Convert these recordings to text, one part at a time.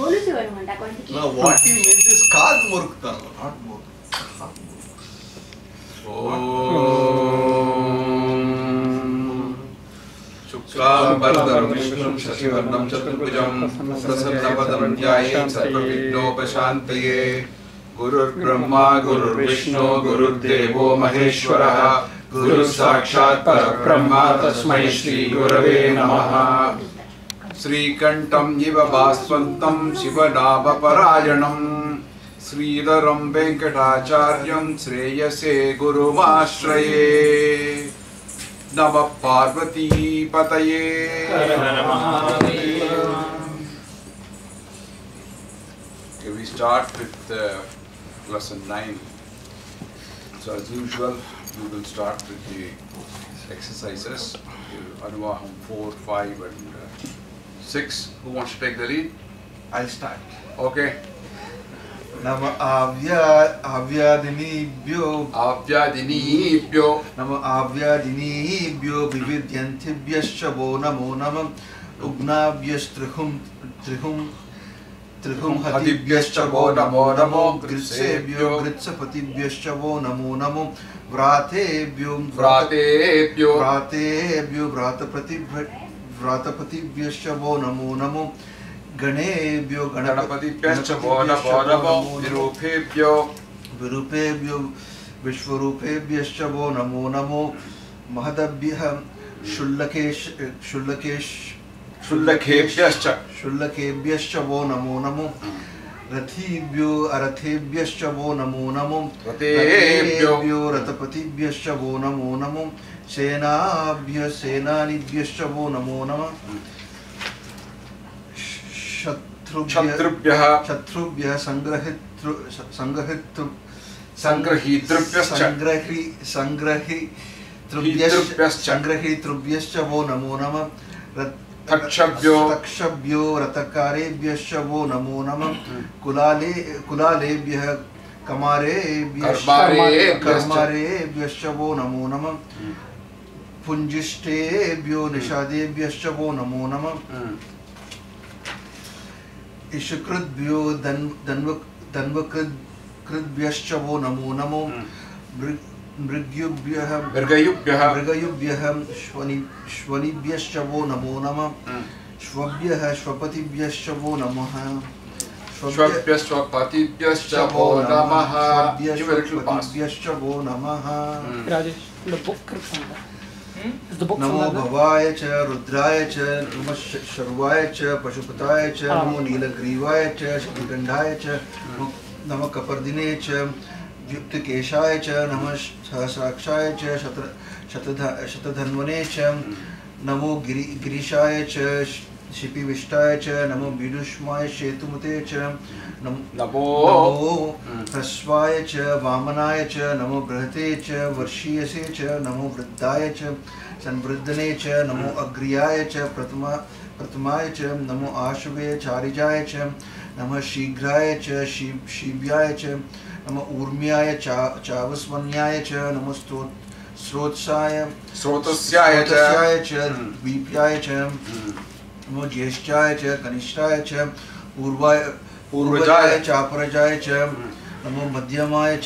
No, what he means is kaad murukta, not muruk. Shuklam Vishnu Shashivarnam Chaturbhujam Prasannavadam Dhyaye Sarvavighnopashantaye Gurur Brahma Gurur Vishnu Gurur Devo Maheshwaraha Guru Sakshat Parabrahma Tasmai Shri Gurave Namaha Sri Kantam Yiva Baswantam Shivanava Parayanam Sridharam Venkatacharyam Shreyase Gurumashraye Namah Parvati Pataye. Okay, we start with lesson 9. So as usual, we will start with the exercises. Anuvakams 4, 5 and 6. Who wants to take the lead? I'll start. Okay. Nama avyadinibhyo Nama avyadinibhyo vividyantibhyascha vo namo namam Trihum hatibhyascha vo namo namo Gritsebhyo gritsapatibhyascha vo namo namo Vratebhyo Vratapatibhyascha vo namo namo Ganebhyo Ganapatibhyascha vo namo namo Virupebhyo Vishwarupebhyascha vo namo namo Mahadabhyah Shullakebhyascha vo namo namo Rathibhyo Arathebhyascha vo namo namo Ratebhyo Ratapatibhyascha vo namo namo Senabhya Senanibhyascha vo namo namo Shatrubhyah Sangrahitrubhyascha vo namo namo Takshabhyo Ratakarebhyascha vo namo namo Kulalebhyah Karmarebhyascha vo namo namo Punjishtebhyo Nishadebhyascha vo namo namo Ishakrudbhyo Danvakridbhyascha vo namo namo Mrigyubhyah Shvanibhyascha vo namo namo Shvabhyah Shvapatibhyascha vo namaha Shvapatibhyascha vo namaha. Rajesh, the book is the book Namo Bhavaya cha Rudraya cha Namo Sharvaya cha Pashupataya cha Namo Nilagrivaya cha Shaktikandhaya cha Namo Kapardine cha Vyuktikeshaya cha Namo Sahasrakshaya cha Shatadhanvane cha Namo Girishaya cha Shipivishtaya cha Namo Vidushmaya Shetumute cha Namo Prasvaya cha Vamanaya cha Namo Brahate cha Varshiyase cha Namo Vriddaya cha Sanvriddhane cha Namo Agriyaya cha Pratamaya cha Namo Ashvaya Charijaya cha Namo Shigraya cha Shibhyaya cha Namo Urmyaya Chavasvanyaya cha Namo Srotasyaya cha Vipyaya cha Namo Jyeshchaya cha Kanishthaya cha Urvajaya Chaparajaya cha Namo Madhyamaya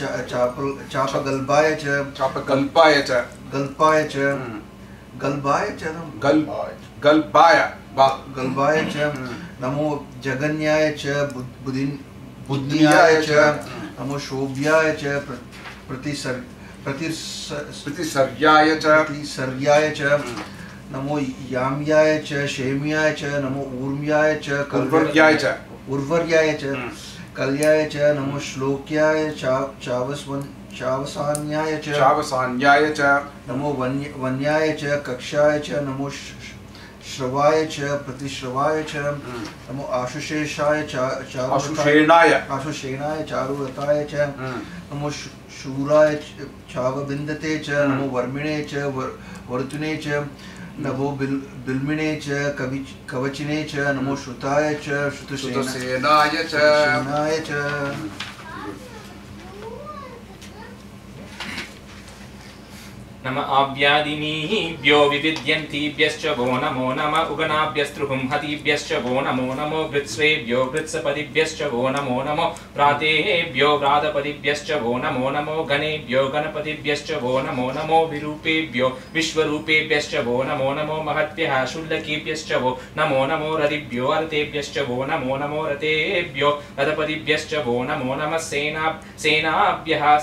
Chapagalbaya cha Galbaya cha Namo Jaganyaya cha Budnyaya cha Namo Shobhyaya cha Pratisaryaya cha Namo Yamyaya cha Shemyaya cha Namo Urmyaya cha Urvaryaya cha Kalyaya cha Namo Shlokyaya Chavasanyaya cha Namo Vanyaya cha Kakshaya cha Namo Shravaya cha Pratishravaya cha Namo Ashusheshaya Charurataya cha Namo Shuraya Chavabindate cha Namo Varmine cha Vartune cha Namo Bilmine cha Kavachine cha Namo Shrutaya cha Shrutashenaya cha नम आव्यादिनीभ्यो विविद्यन्तीभ्यश्च वो नमो नम उगनाभ्यस्त्रुहुं हतिभ्यश्च वो नमो नमो वृत्स्रेभ्यो वृत्सपदिभ्यश्च वो नमो नमो व्रातेभ्यो व्रातपदिभ्यश्च वो नमो नमो गणेभ्यो गणपतिभ्यश्च वो नमो नमो विरूपेभ्यो विश्वरूपेभ्यश्च वो नमो नमो महद्भ्यः शुल्लकेभ्यश्च वो नमो नमो रतिभ्यो अरतेभ्यश्च वो नमो नमो रतेभ्यो रथपतिभ्यश्च वो नमो नमः सेनाभ्यः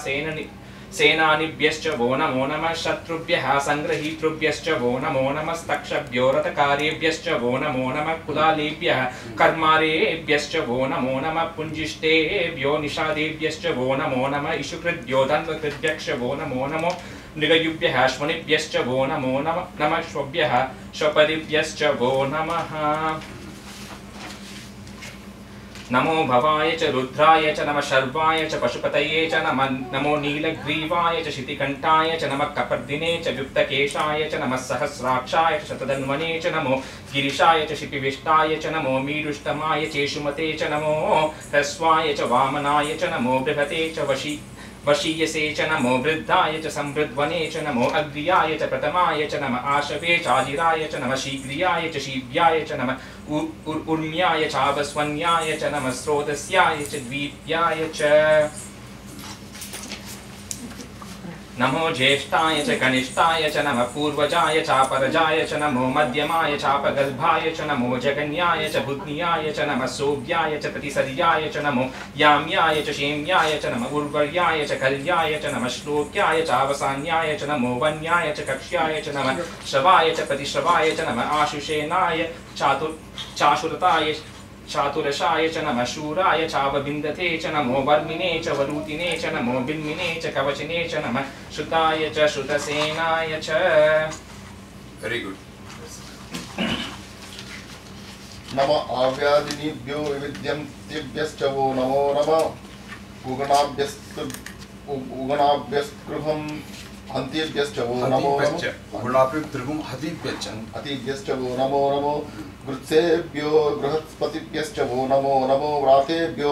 सेनानिभ्यश्च वो नमो नमः शत्रुभ्यः संग्रहीतृभ्यश्च वो नमो नमस्तक्षभ्यो रथकार्येभ्यश्च वो नमो नमः कुलालेभ्यः कर्मारेभ्यश्च वो नमो नमः पुञ्जिष्टेभ्यो निषादेभ्यश्च वो नमो नमः इषुकृद्भ्यो दन्वकृद्भ्यश्च वो नमो नमो नृगयुभ्यः श्वनिभ्यश्च वो नमो नमः श्वभ्यः श्वपदिभ्यश्च वो नमः नमो भवाय च रुद्राय च नमः शर्वाय च पशुपतये च नमो नीलग्रीवाय च शितिकण्ठाय च नमः कपर्दिने च युक्तकेशाय च नमः सहस्राक्षाय च शतधन्वने च नमो गिरिशाय च शिपिविष्टाय च नमो मीडुष्टमाय चेषुमते च नमो ह्रस्वाय च वामनाय च नमो बृहते च वशीयसे च नमो वृद्धाय च संवृद्वने च नमो अग्र्याय च प्रथमाय च नमः आशवे चाजिराय च नमः शीघ्रियाय च शीव्याय च नमः उर्म्याय चावस्वन्याय च नमः स्रोतस्याय च द्वीप्याय च नमो ज्येष्ठाय च कनिष्ठाय च नमः पूर्वजाय चापरजाय च नमो मध्यमाय चापगर्भाय च नमो जगन्याय च बुद्न्याय च नमः सोव्याय च प्रतिसर्याय च नमो याम्याय च शेम्याय च नमः उर्वर्याय च कल्याय च नमः श्लोक्याय चावसान्याय च नमो वन्याय च कक्ष्याय च नमः श्रवाय च प्रतिश्रवाय च नमः आशुषेनाय चाशुरताय चातुरशाय च नमः शूराय चावबिन्दते च नमो वर्मिने च वरूतिने च नमो बिन्मिने च कवचने च नमः श्रुताय च श्रुतसेनाय च वेरी गुड नम आव्यादिनीभ्यो विविद्यन्तेभ्यश्च वो नमो नमः उगणाभ्यस्कृहं हन्तेभ्यश्च वो नमो नमः उगणाभ्यस्कृहं हतिभ्यश्च वो नमो नमो वृत्सेभ्यो बृहस्पतिभ्यश्च वो नमो नमो व्रातेभ्यो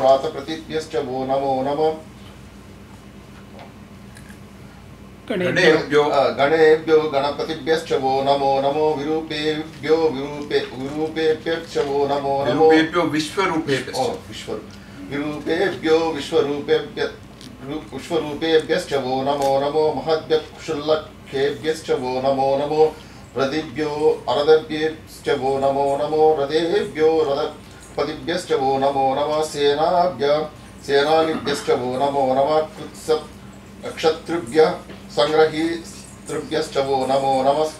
व्रातप्रतिभ्यश्च वो नमो नमो गणेभ्यो गणपतिभ्यश्च वो नमो नमो विरूपेभ्यो विरूपेभ्यश्च वो नमो नमो विश्वरूपेभ्यश्च वो नमो नमो महद्भ्यक्षुल्लकेभ्यश्च वो नमो नमो रतिभ्यो अरदभ्यश्च वो नमो नमो रथेभ्यो रथपतिभ्यश्च वो नमो नमः सेनानिभ्यश्च वो नमो नमः क्षत्रिभ्यः संग्रहीतृभ्यश्च वो नमो नमः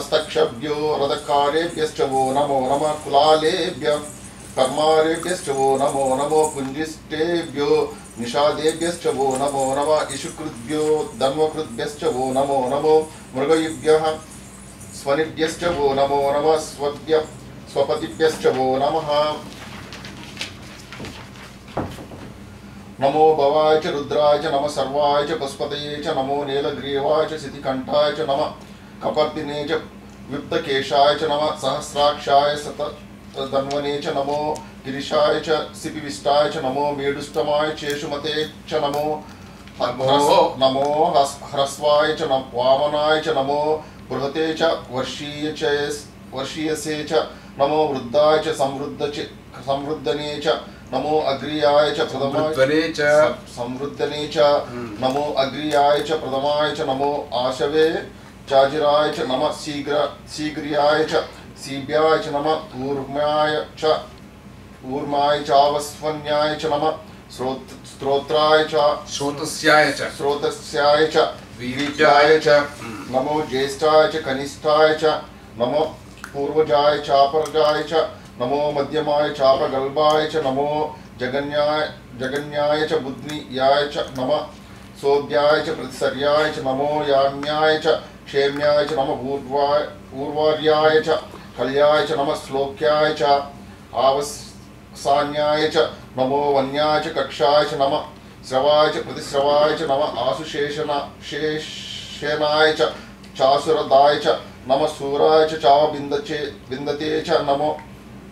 स्तक्षभ्यो रथकारेभ्यश्च वो नमो नमः कुलालेभ्यः कर्मारेभ्यश्च वो नमो नमो पुञ्जिष्टेभ्यो निषादेभ्यश्च वो नमो नमः इषुकृद्भ्यो धन्वकृद्भ्यश्च वो नमो नमो मृगयुभ्यः स्वनिभ्यश्च वो नमो नमः स्वपतिभ्यश्च वो नमः नमो भवाय च रुद्राय च नमः सर्वाय च पशुपतये च नमो नीलग्रीवाय च शितिकण्ठाय च नमः कपर्दिने च विप्तकेशाय च नमः सहस्राक्षाय शतधन्वने च नमो गिरिशाय च शिपिविष्टाय च नमो मेडुष्टमाय चेषुमते च नमो ह्रस्वाय च वामनाय च नमो बृहते च वर्षीयसे च नमो वृद्धाय च संवृद्धने च नमो अग्र्याय च संवृद्धने च नमो अग्र्याय च प्रथमाय च नमो आशवे चाजिराय च नमः शीघ्रियाय च शीव्याय च नमः ऊर्माय चावस्वन्याय च नमः स्रोतस्याय च वीर्याय च नमो ज्येष्ठाय च कनिष्ठाय च नमो पूर्वजाय चापरजाय च नमो मध्यमाय चापगल्भाय च नमो जगन्याय च बुद्नियाय च नमः सोभ्याय च प्रतिसर्याय च नमो याम्याय च क्षेम्याय च नमः ऊर्वार्याय च कल्याय च नमः श्लोक्याय च आवसान्याय च नमो वन्याय च कक्षाय च नमः श्रवाय च प्रतिश्रवाय च नमः आशुशेनाय च चासुरदाय च नमः सूराय च चावबिन्दते च नमो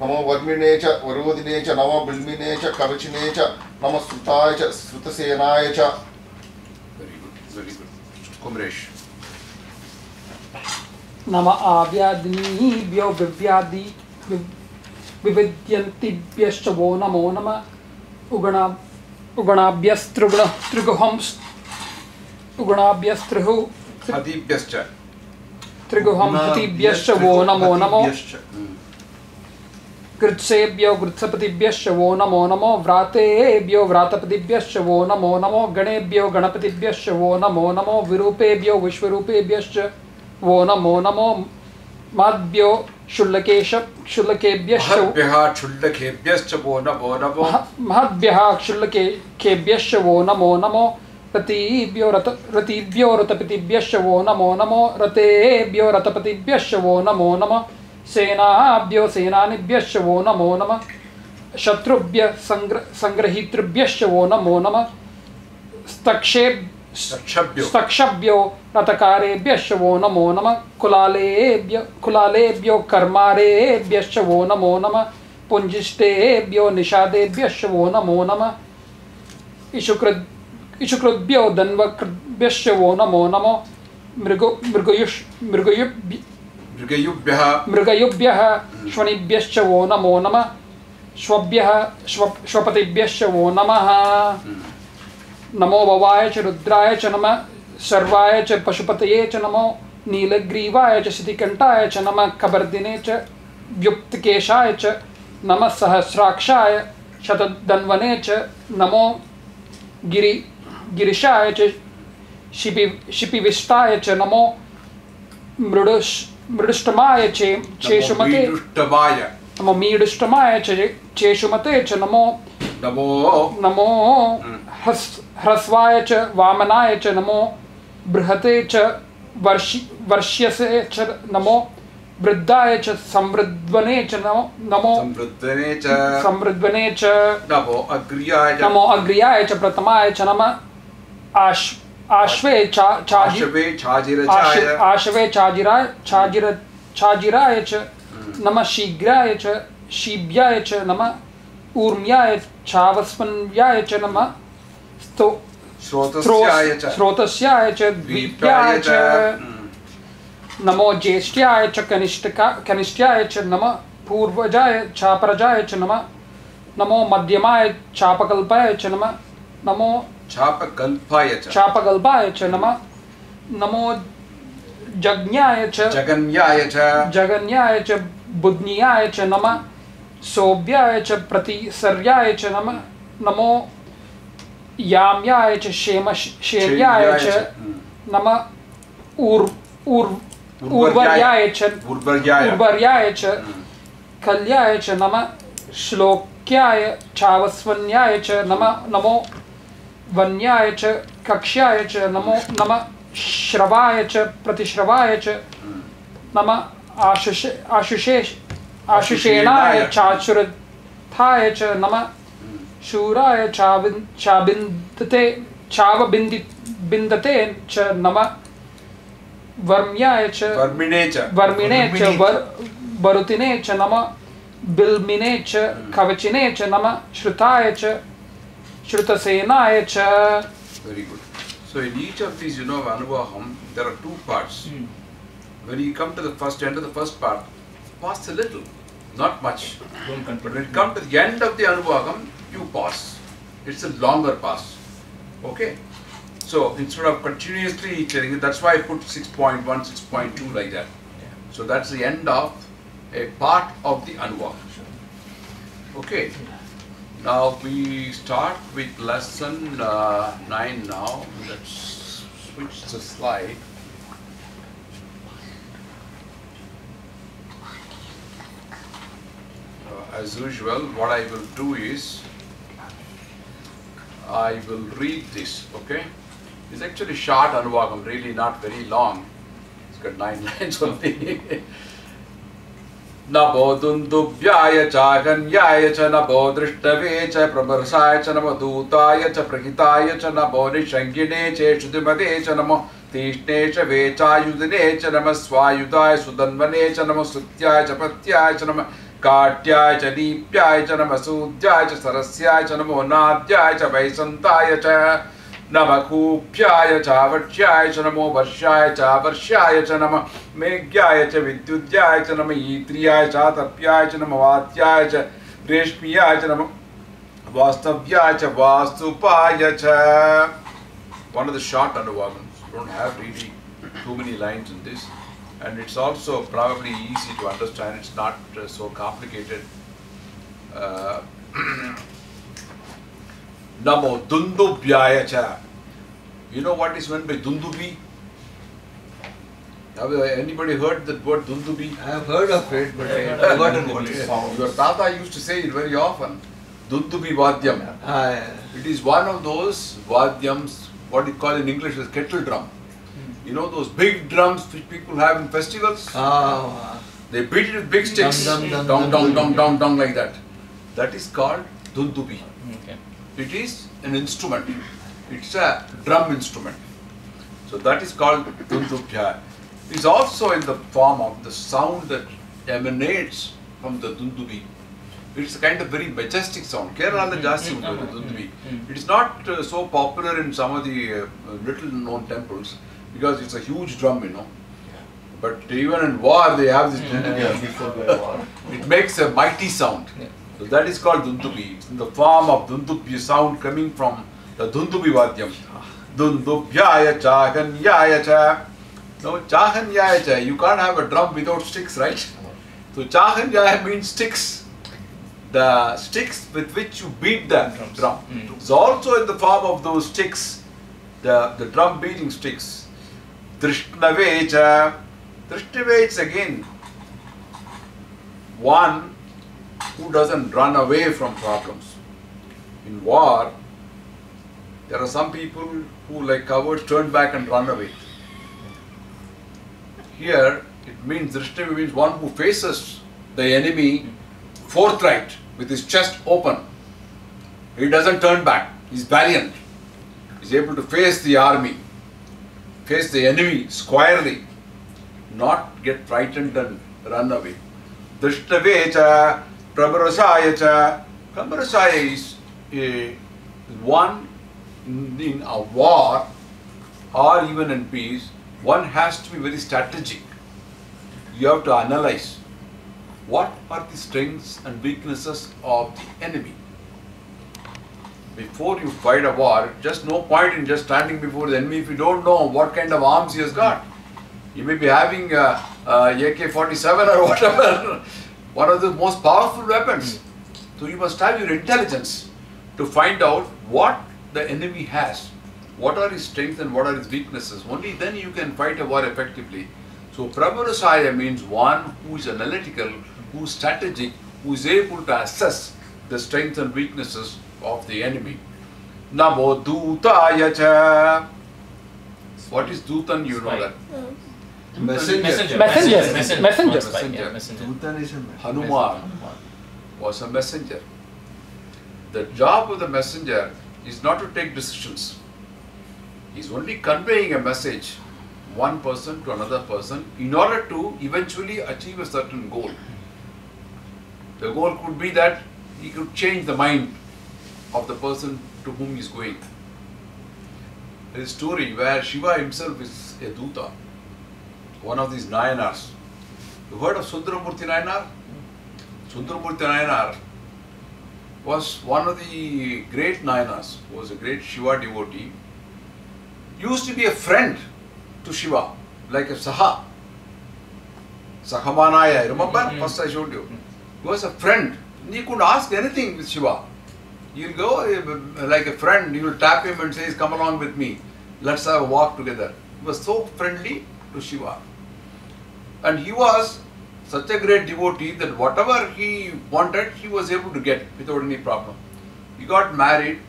नमो वर्मिणे च वरोधिने च नमो बिल्मिने च कवचिने च नमः श्रुताय च श्रुतसेनाय च. Very good. Kumresh. नम आव्यादिनीभ्यो विव्यादि विविद्यन्तिभ्यश्च वो नमो नमः उगणाभ्यस्त्रिगुहंस् हतिभ्यश्च त्रिगुहंसतिभ्यश्च वो नमो नमो कृत्सेभ्यो कृत्सपतिभ्यश्च वो नमो नमो व्रातेभ्यो व्रातपतिभ्यश्च वो नमो नमो गणेभ्यो गणपतिभ्यश्च वो नमो नमो विरूपेभ्यो विश्वरूपेभ्यश्च वो नमो नमो महद्भ्यो क्षुल्लकेभ्यश्च वो नमो नमो महद्भ्यः क्षुल्लकेभ्यश्च वो नमो नमो रतिभ्यो रतपतिभ्यश्च वो नमो नमो रतेभ्यो रतपतिभ्यश्च वो नमो नमः सेनाभ्यो सेनानिभ्यश्च वो नमो नमः शत्रुभ्य संग्रहीतृभ्यश्च वो नमो नमः स्तक्षभ्यो रतकारेभ्यश्च वो नमो नमः कुलालेभ्यो कर्मारेभ्यश्च वो नमो नमः पुंजिष्टेभ्यो निषादेभ्यश्च वो नमो नमः इषुकृभ्यो दन्वकृभ्यश्च वो नमो नमो मृगयुभ्यः श्वनिभ्यश्च वो नमो नमः श्वपतिभ्यश्च वो नमः नमो भवाय च रुद्राय च नमः सर्वाय च पशुपतये च नमो नीलग्रीवाय च शितिकण्ठाय च नमः कबर्दिने च व्युक्तकेशाय च नमः सहस्राक्षाय शतधन्वने च नमो गिरिशाय च शिपिविष्टाय च नमो मृडुष्टमाय चेषुमते नमो मीडुष्टमाय चेषुमते च नमो ह्रस्वाय च वामनाय च नमो बृहते च वर्ष्यसे च नमो वृद्धाय च संवृद्वने च नमो संवृद्वने च नमो अग्र्याय च प्रथमाय च नमः आश्वे चाजिराय च नमः शीघ्राय च शीभ्याय च नमः ऊर्म्याय चावस्मन्याय च नमः स्रोतस्याय च द्वीप्याय च नमो ज्येष्ठ्याय च कनिष्ठ्याय च नमः पूर्वजाय चापरजाय च नमः नमो मध्यमाय चापकल्पाय च नमः नमो चापकल्पाय च नमः नमो जगन्याय च बुध्न्याय च नमः सोभ्याय च प्रतिसर्याय च नमः नमो याम्याय च शेर्याय च नमः उर्वर्याय च कल्याय च नमः श्लोक्याय चावस्वन्याय च नमो वन्याय च कक्ष्याय च नमः श्रवाय च प्रतिश्रवाय च नमः आशुषेणाय चाचुरथाय च नमः शूराय चावबिन्दते च नमः वर्म्याय च वर्मिणे च वरुतिने च नमः बिल्मिने च कवचिने च नमः श्रुताय च श्रुतसेनाय च. Very good. So in each of these, Anuvakam, there are two parts. When you come to the first end of the first part, pause a little, not much. But when you come to the end of the Anuvakam, you pause. It's a longer pause. Okay? So instead of continuously telling it, that's why I put 6.1, 6.2 like that. So that's the end of a part of the Anuvakam. Okay? Now we start with lesson 9 now. Let's switch the slide. As usual, what I will do is I will read this, okay? It's actually short Anuvakam, really not very long. It's got 9 lines only. नभो दुन्दुभ्याय च गन्याय च नभो दृष्टवे च प्रमर्शाय च नमो दूताय च प्रहिताय च नभो निषङ्गिने च श्रुतिमते च नमो तीक्ष्णे च वेचायुधिने च नमः स्वायुधाय सुधन्वने च नमो स्तुत्याय च पत्याय च नमः Katyaya cha Deepyaya cha Namah Sudyaya cha Sarasyaya cha Namo Nadyaya cha Vaisantaya cha Namah Kupyaya cha Varshaya cha Namo Varshaya cha Varshaya cha Namah Meghyaya cha Vidyudyaya cha Namah Yitriyaya cha Tapyaya cha Namah Vatyaya cha Reshmiyaya cha Namah Vastavyaya cha Vastupaya cha. One of the short Anuvakams. Don't have really too many lines in this. And it's also probably easy to understand. It's not so complicated. Namo Dundubhyaya cha. You know what is meant by Dundubi? Have anybody heard that word Dundubi? I have heard of it, but I have forgotten what it is. Your Tata used to say it very often. Dundubi Vadyam. It is one of those Vadyams, what you call in English as kettle drum. You know those big drums which people have in festivals? They beat it with big sticks. Dong, dong, dong, dong, dong, like that. That is called Dundubi. Okay. It is an instrument. It's a drum instrument. So that is called Dundubhya. It's also in the form of the sound that emanates from the Dundubi. It's a kind of very majestic sound. Kerala Jasti Dundubi. It is not so popular in some of the little known temples because it's a huge drum, you know. But even in war they have this Dundubi. It makes a mighty sound. So that is called Dundubi. It's in the form of Dundubi sound coming from the Dundubi Vadyam. Dundubhyaya Chahanyaya cha. No, Chahanyaya cha. You can't have a drum without sticks, right? So Chahanyaya means sticks. The sticks with which you beat the drum. So also in the form of those sticks, the drum beating sticks. Drishnave. Drishnave is again one who doesn't run away from problems. In war, there are some people who, like cowards, turn back and run away. Here, it means Drishnave means one who faces the enemy forthright with his chest open. He doesn't turn back. He's valiant. He's able to face the army, face the enemy squarely, not get frightened and run away. Drishnave cha, Prabharasaya cha. Prabharasaya is one in a war or even in peace. One has to be very strategic. You have to analyze what are the strengths and weaknesses of the enemy. Before you fight a war, just no point in just standing before the enemy if you don't know what kind of arms he has got. You may be having a AK-47 or whatever, one of the most powerful weapons. So you must have your intelligence to find out what the enemy has, what are his strengths and what are his weaknesses. Only then you can fight a war effectively. So Prabharasaya means one who is analytical, who is strategic, who is able to assess the strengths and weaknesses of the enemy. Namo Dutaya cha. What is Dutan? You know that? Messenger. Dutan is a messenger. Hanuman was a messenger. The job of the messenger is not to take decisions. He is only conveying a message, one person to another person, in order to eventually achieve a certain goal. The goal could be that he could change the mind of the person to whom he is going. There is a story where Shiva himself is a Duta, one of these Nayanars. You heard of Sundaramurti Nayanar? Sundaramurti Nayanar was one of the great Nayanars, was a great Shiva devotee. Used to be a friend to Shiva, like a Saha. Sahamanaya, remember? First I showed you. He was a friend. He could ask anything with Shiva. You'll go like a friend, you will tap him and says, come along with me. Let's have a walk together. He was so friendly to Shiva. And he was such a great devotee that whatever he wanted, he was able to get without any problem. He got married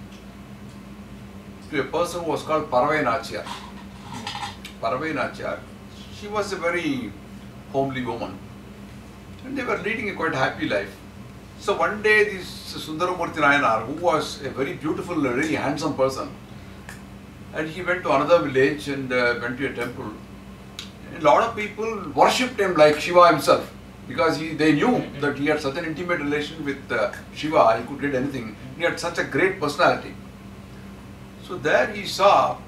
to a person who was called Paravai Nachiyar. Paravai Nachiyar, she was a very homely woman. And they were leading a quite happy life. So one day this Sundaramurti Nayanar, who was a very beautiful, very handsome person, and he went to another village and went to a temple. A lot of people worshipped him like Shiva himself. because they knew that he had such an intimate relation with Shiva, he could get anything. He had such a great personality. So there he saw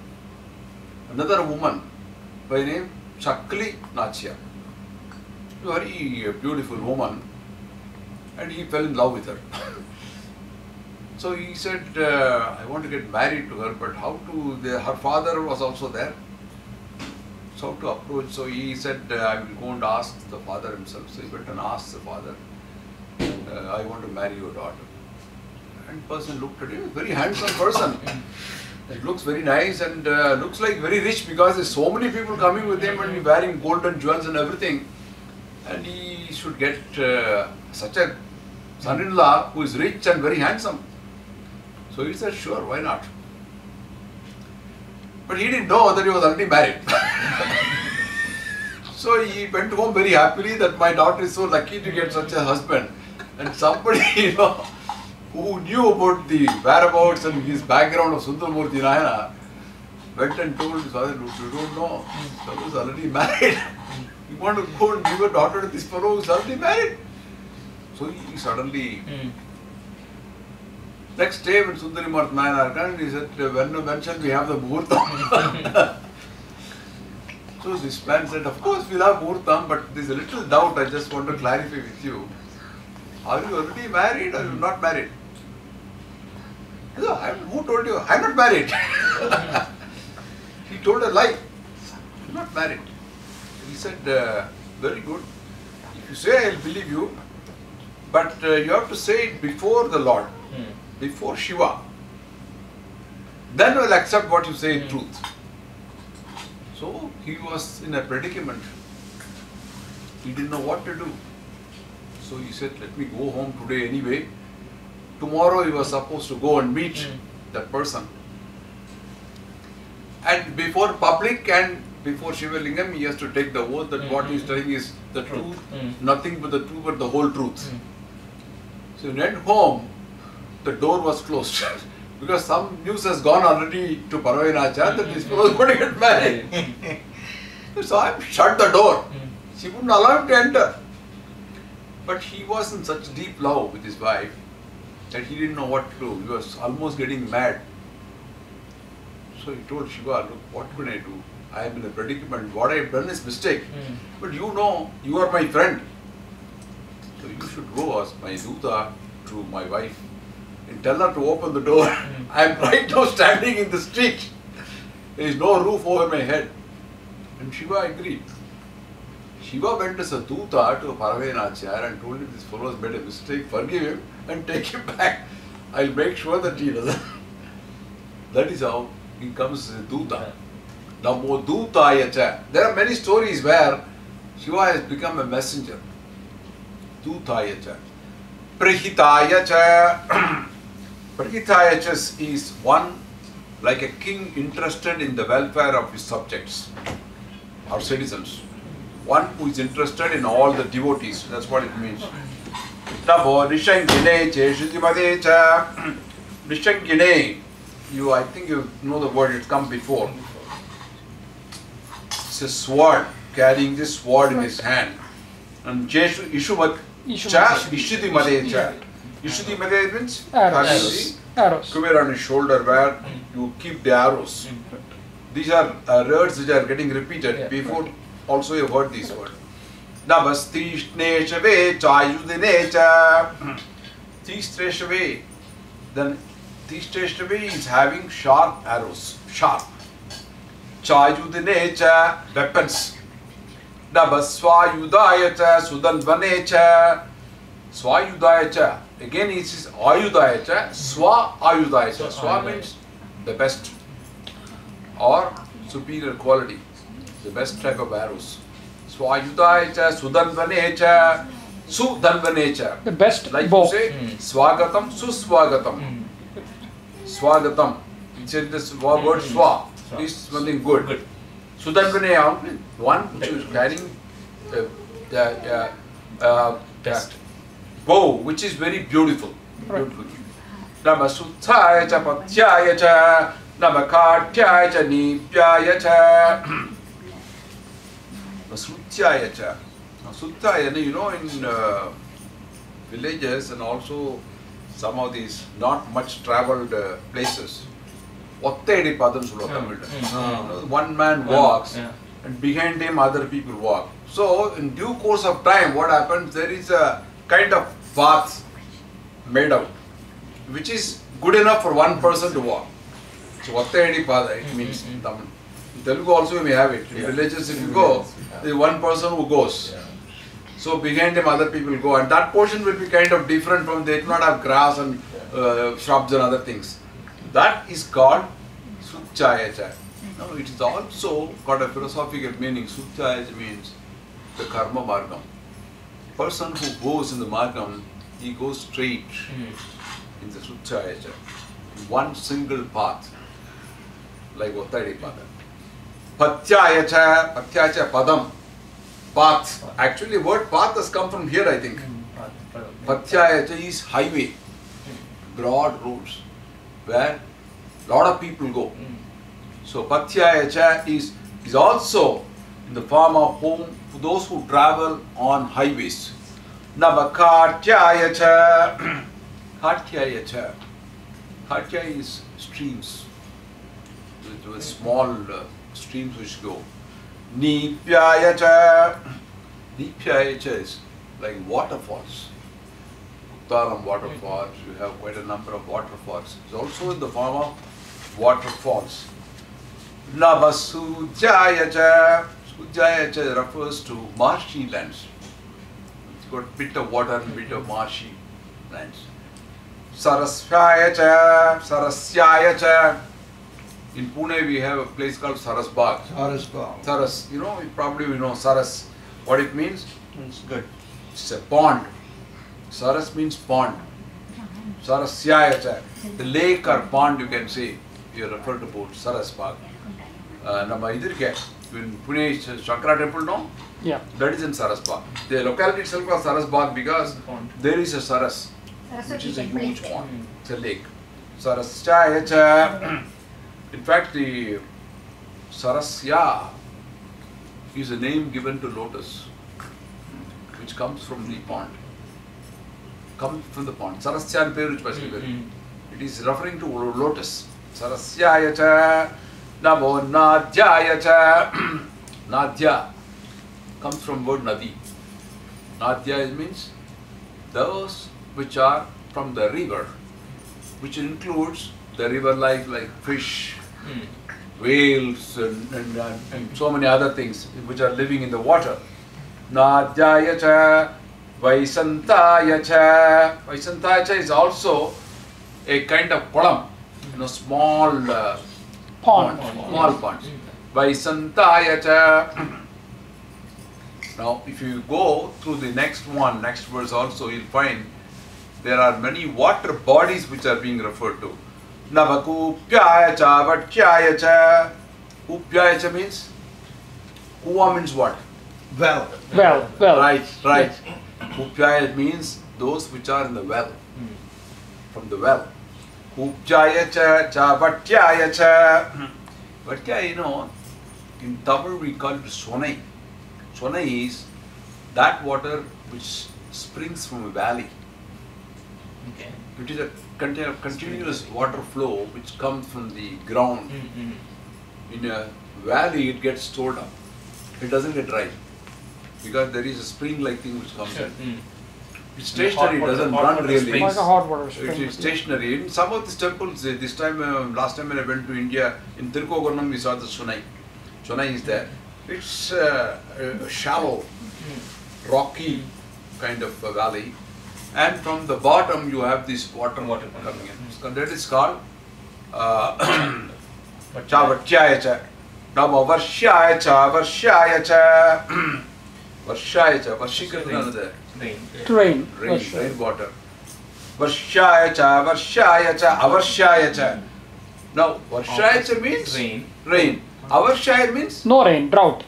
another woman by name Chakli Nachya, a very beautiful woman, and he fell in love with her. So he said, I want to get married to her, but how to, her father was also there. So how to approach, so he said, I will go and ask the father himself. So he went and asked the father, I want to marry your daughter. And the person looked at him, very handsome person. It looks very nice and looks like very rich because there's so many people coming with him and wearing golden jewels and everything. And he should get such a son-in-law who is rich and very handsome. So he said, sure, why not? But he didn't know that he was already married. So he went home very happily that my daughter is so lucky to get such a husband. And somebody, who knew about the whereabouts and his background of Sundaramurthy Nayana went and told his father, look, you don't know, this fellow is already married. You want to go and give a daughter to this fellow who is already married? So he suddenly... Next day when Sundaramurthy Nayana came, he said, when shall we have the Muhurtam? So this man said, of course we'll have Muhurtam, but there's a little doubt I just want to clarify with you. Are you already married or are you not married? So, who told you? I'm not married. He told a lie. I'm not married. He said, very good. If you say, I'll believe you, but you have to say it before the Lord, before Shiva. Then we'll accept what you say is truth. So he was in a predicament. He didn't know what to do. So he said, let me go home today anyway. Tomorrow he was supposed to go and meet that person. And before public and before Shiva Lingam, he has to take the oath that what he is telling is the truth, nothing but the truth, but the whole truth. So he went home, the door was closed. Because some news has gone already to Parvainacharya that this fellow is going to get married. So I shut the door. She wouldn't allow him to enter. But he was in such deep love with his wife that he didn't know what to do. He was almost getting mad. So he told Shiva, look, what can I do? I am in a predicament. What I have done is mistake. But you know, you are my friend. So you should go as my Duta to my wife and tell her to open the door. I am right now standing in the street. There is no roof over my head. And Shiva agreed. Shiva went as a Duta to Parvainacharya and told him this fellow has made a mistake, forgive him and take him back. I'll make sure that he doesn't. That is how he comes as a Duta. Namo Dutaya cha. There are many stories where Shiva has become a messenger. Dutaya cha. Prahitaya cha. Prahitaya cha is one like a king interested in the welfare of his subjects or citizens. One who is interested in all the devotees. That's what it means. Namo Nishankine Cheshudimade cha. Nishankine, I think you know the word, it's come before. It's a sword, carrying this sword in his hand. And Ishumat cha, Ishudimade cha. Ishudimade means Arrows. Quiver on his shoulder where you keep the arrows. These are words which are getting repeated. Before also you have heard these words. Namaste Chayudinecha. Tishteshave. Then Tishteshave is having sharp arrows. Sharp. Chayudinecha, weapons. Nabaswayudayacha Sudanvanecha. Swayudayacha. Again it is Ayudayacha. Swa Ayudayacha. Swa means the best or superior quality. The best type of arrows. Swayudayacha, Sudanvanecha, Sudanvanecha. The best like bow. you say, Swagatam, Suswagatam. Swagatam. It's in this word Swa. Is something good. Sudanvaneya, one which is carrying Best. bow, which is very beautiful. Beautiful. Namasuthaya cha Pathyaya cha. Namakadhyaya cha Nipyaya cha. Vasrutyaya cha. Suttayana, you know, in villages and also some of these not much travelled places, Ottedi Padam Tamil. One man walks and behind him other people walk. So in due course of time, what happens, there is a kind of path made out, which is good enough for one person to walk. So Ottedi Pada, it means in Tamil. In Telugu also you may have it. In villages if you go, there is one person who goes. So behind him other people go, and that portion will be kind of different from, they do not have grass and shrubs and other things. That is called Suchayacha. No, it is also got a philosophical meaning. Suchayacha means the karma margam. Person who goes in the margam, he goes straight in the Suchayacha. One single path, like Ottadi Pada. Patyayacha, Patyacha Padam. Path. Actually, word path has come from here, I think. Patyayacha is highway, broad roads, where lot of people go. So Patyayacha is also in the form of home for those who travel on highways. Navakatyayacha. Katyayacha. Katya is streams, with small streams which go. Nipyayacha. Nipyayacha is like waterfalls. Uttaram waterfalls, you have quite a number of waterfalls. It's also in the form of waterfalls. Navasujayacha. Sujayacha refers to marshy lands. It's got bit of water and bit of marshy lands. Sarasyayacha. Sarasyayacha. In Pune we have a place called Sarasbagh. Saras, you know, probably we know Saras. What it means? It's good. It's a pond. Saras means pond. Sarasyayacha. The lake or pond you can say. You refer to both Sarasbagh. Nama idirke. In Pune, Shankara temple, no? Yeah. That is in Sarasbagh. The locality itself called Sarasbagh because there is a Saras, which is a huge pond. It's a lake. Sarasyayacha. In fact, the Sarasya is a name given to lotus, which comes from the pond. Comes from the pond. Sarasya peru specifically. It is referring to lotus. Sarasyayacha. Namo Nadhyayacha. Nadhya comes from word Nadi. Nadhya means those which are from the river, which includes the river life like fish, whales and so many other things which are living in the water. Nadhyayacha. Vaisantayacha. Vaisantayacha is also a kind of kolam, small pond. Small pond. Vaisantayacha. Now, if you go through the next verse also, you'll find there are many water bodies which are being referred to. Navakupyayacha, Vatkyayacha. Upyayacha means? Kuva means what? Well. Right. Upyaya means those which are in the well. From the well. Upyayacha, cha, Vatkyayacha. Vatkya, you know, in Tamil we call it Sonai. Sonai is that water which springs from a valley. Okay. It is a continuous water flow which comes from the ground. In a valley it gets stored up. It doesn't get dry because there is a spring-like thing which comes in. It's stationary, it doesn't run really. Like a hot water It spring. is stationary. In some of these temples, this time, last time when I went to India, in Tirukogurnam we saw the Sunai. Sunai is there. It's a shallow, rocky kind of a valley. And from the bottom you have this water coming in. So that is called Vatkyayacha. Now Varshayacha, Varshayacha. Varshayacha, Varshika is another. Rain. Rain water. Varshayacha, Varshayacha, Avarshayacha. Now Varshayacha means rain. Avarshaya means? No rain, drought.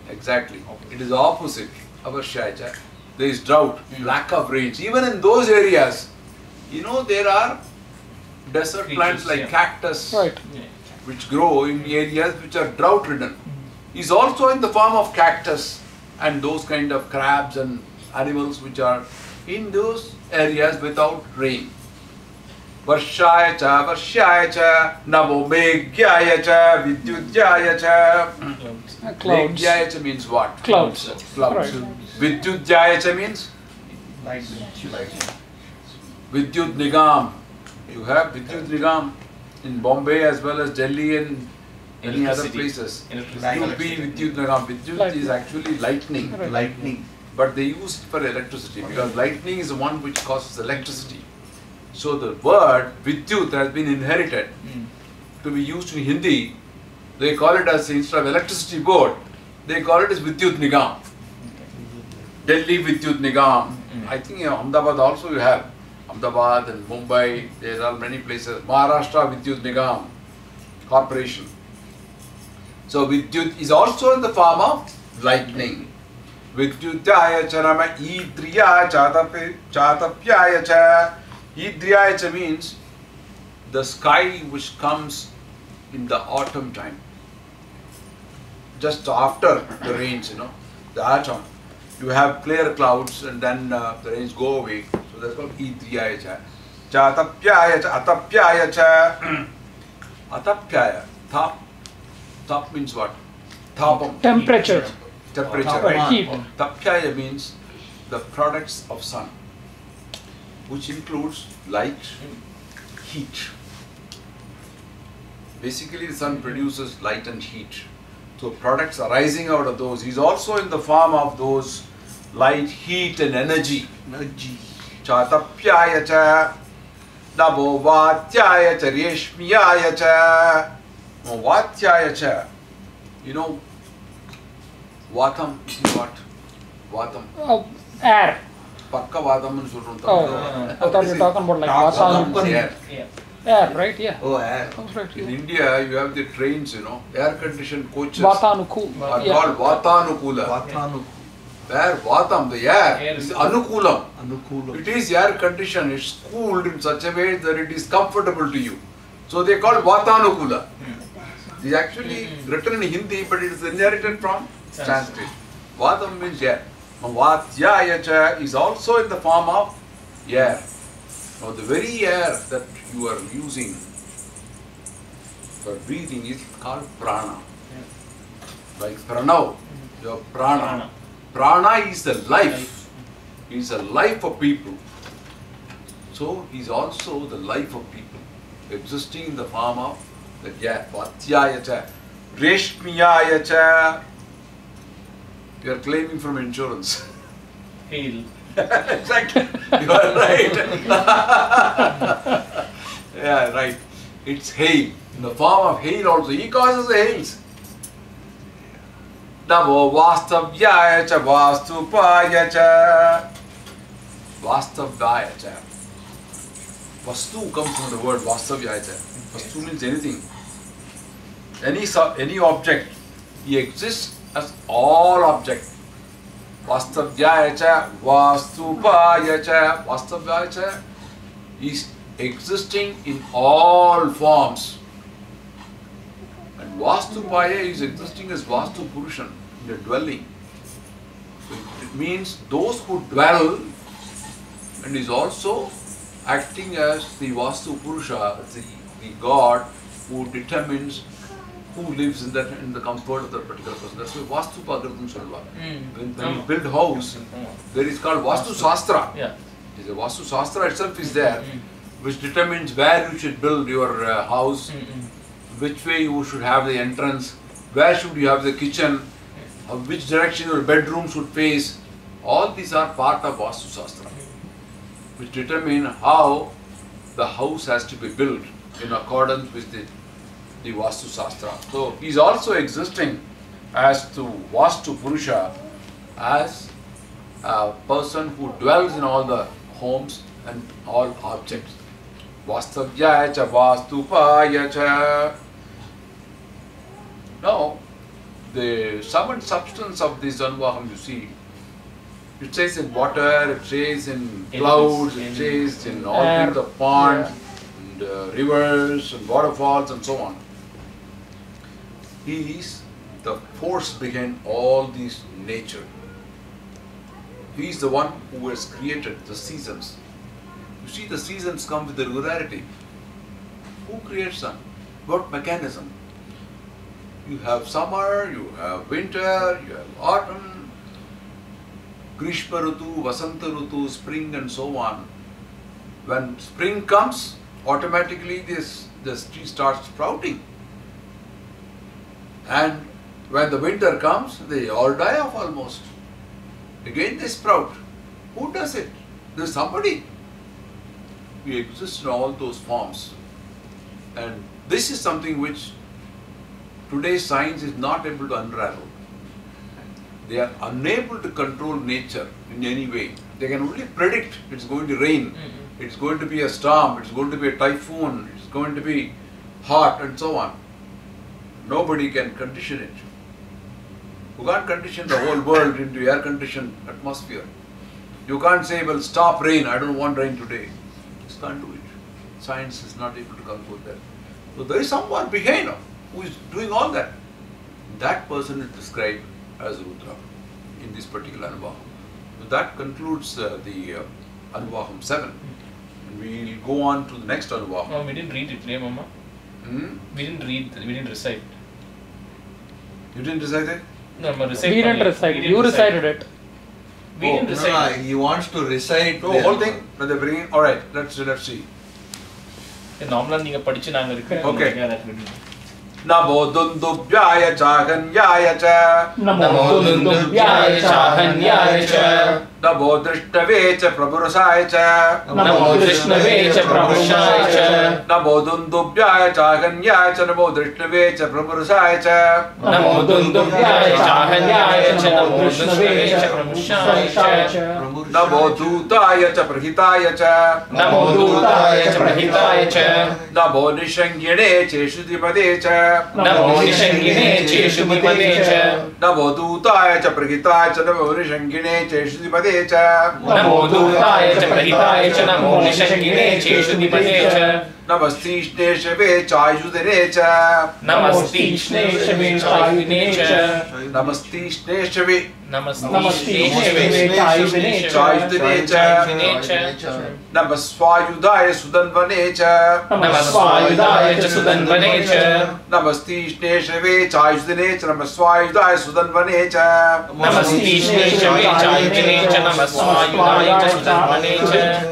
Exactly. It is opposite. Avarshaya. There is drought, lack of rains. Even in those areas, you know, there are desert plants like cactus, which grow in areas which are drought ridden. Is also in the form of cactus. and those kind of crabs and animals which are in those areas without rain. Varshaya cha, namo meghyaya cha, vidyudhyaya cha. Clouds. Meghyaya cha means what? Clouds. Clouds. Right. Vidyudhyaya cha means Vidyut Nigam. You have Vidyut Nigam in Bombay as well as Delhi and many other places. UP Vidyut Nigam. Vidyut is actually lightning. Right. Lightning. But they use it for electricity because lightning is the one which causes electricity. So the word Vidyut has been inherited to be used in Hindi. They call it as, instead of electricity board, they call it as Vidyut Nigam. Delhi Vidyut Nigam. I think in Ahmedabad also you have. Ahmedabad and Mumbai, there are many places. Maharashtra Vidyut Nigam Corporation. So Vidyut is also in the form of lightning. Vidyutaya cha nama idriya chatapyaya cha. Idriya cha means the sky which comes in the autumn time. Just after the rains, the autumn. You have clear clouds and then the rains go away. So that's called idriya cha. Chatapyaya cha, atapyaya cha. Atapyaya. Tap means what? Tapam. Temperature. Temperature, Right. Heat. Tapyaya means the products of sun, which includes light, heat. Basically, the sun produces light and heat. So products arising out of those is also in the form of those light, heat and energy. Chatapyaya cha, namo vatyaya cha, reshmiyaya cha. Vatyaya cha. Vatam is what? Vatam. Oh, air. Pakka Vatam and Surun. Oh, I thought you were talking about like Vatam. Air, right? Yeah. Oh, air. That's right. In Yeah. India, you have the trains, air conditioned coaches Vatanuku. are Yeah. called Vatanukula. Vathanu. Where Vatam, the air, is Anukulam. Anukulam. It is air conditioned, it's cooled in such a way that it is comfortable to you. So they call Vatanukula. It is actually written in Hindi, but it is inherited from Sanskrit. Vatam means air. Vatyaya cha is also in the form of air. Now the very air that you are using for breathing is called prana. Like pranav, your prana. Prana is the life. He is the life of people. So he is also the life of people, existing in the form of the air. Vatyaya cha, reshmiyaya cha. You are claiming from insurance. Hail. Exactly. You are right. Yeah, right. It's hail. In the form of hail also. He causes the hails. Namo vastavyaya cha vastupaya cha. Vastavyaya cha. Vastu comes from the word vastavyaya cha. Vastu means anything. Any object. He exists as all objects. Vastavyaya cha, vastupaya cha. Vastavyaya cha is existing in all forms. And Vastupaya is existing as Vastu Purushan, in the dwelling. So it means those who dwell, and is also acting as the Vastu Purusha, the God who determines who lives in the comfort of that particular person. That's why Vastu Pagratam Salva. When you build house, there is called Vastu Sastra. Yeah. The Vastu Sastra itself is there, which determines where you should build your house, which way you should have the entrance, where should you have the kitchen, which direction your bedroom should face. All these are part of Vastu Sastra, which determine how the house has to be built in accordance with the Vastu Sastra. So he is also existing as to Vastu Purusha, as a person who dwells in all the homes and all objects. Vastavya cha vastupaya cha. Now, the sum and substance of this Anuvakam, you see, it says in water, it says in clouds, it says in all kinds of ponds, and rivers and waterfalls and so on. He is the force behind all these nature. He is the one who has created the seasons. You see, the seasons come with the regularity. Who creates them? What mechanism? You have summer, you have winter, you have autumn, Grishma Rutu, Vasanta Rutu, spring and so on. When spring comes, automatically the tree starts sprouting. And when the winter comes, they all die off almost. Again they sprout. Who does it? There's somebody. We exist in all those forms. And this is something which today's science is not able to unravel. They are unable to control nature in any way. They can only predict it's going to rain, it's going to be a storm, it's going to be a typhoon, it's going to be hot and so on. Nobody can condition it. You can't condition the whole world into air-conditioned atmosphere. You can't say, well, stop rain, I don't want rain today. Just can't do it. Science is not able to control that. So there is someone behind who is doing all that. That person is described as Rudram in this particular Anuvakam. So that concludes the Anuvakam 7. And we will go on to the next Anuvakam. No, we didn't read it, yeah, Mama. We didn't read, we didn't recite. You didn't recite it? No, Mama, recite. We didn't recite. You recited it. We didn't recite. He wants to recite the whole thing that they're bringing. Alright, let's see. Normally, you படிச்சு நாங்க இருக்கு. Okay. Yeah, that would be. Namo Dundubhyaya Chahanyaya Cha Namo Dundubhyaya Chahanyaya Cha Namo Drishnave Cha Prabhurasaya Cha Namo Drishnave Cha Prabhurasaya Cha Namo Dundubhyaya Chahanyaya Cha Namo Drishnave Cha Prabhurasaya Cha Namo Dundubhyaya Chahanyaya Cha Namo Drishnave Cha Prabhurasaya Cha Namo Dutaya Cha Prahitaya Cha Namo Dutaya Cha Prahitaya Cha Namo Nishangine Cheshudimade Cha Namo Nishangine Cheshudimade Cha Namo Dutaya Cha Prahitaya Cha Namo Nishangine Cheshudimade Cha Namo Dutaya Cha Prahitaya Cha Namo Nishangine Cheshudimade Cha Namastishne Shave Chayudine Cha Namastishne Shave Chayudine Cha Namastishne Shave Namastishne Chayudine Cha Namaswayudaya Sudanvane Cha Namaswayudaya Cha Sudanvane Cha Namastishne Shave Chayudine Cha Namaswayudaya Sudanvane Cha Namastishne Shave Chayudine Cha Namaswayudaya Cha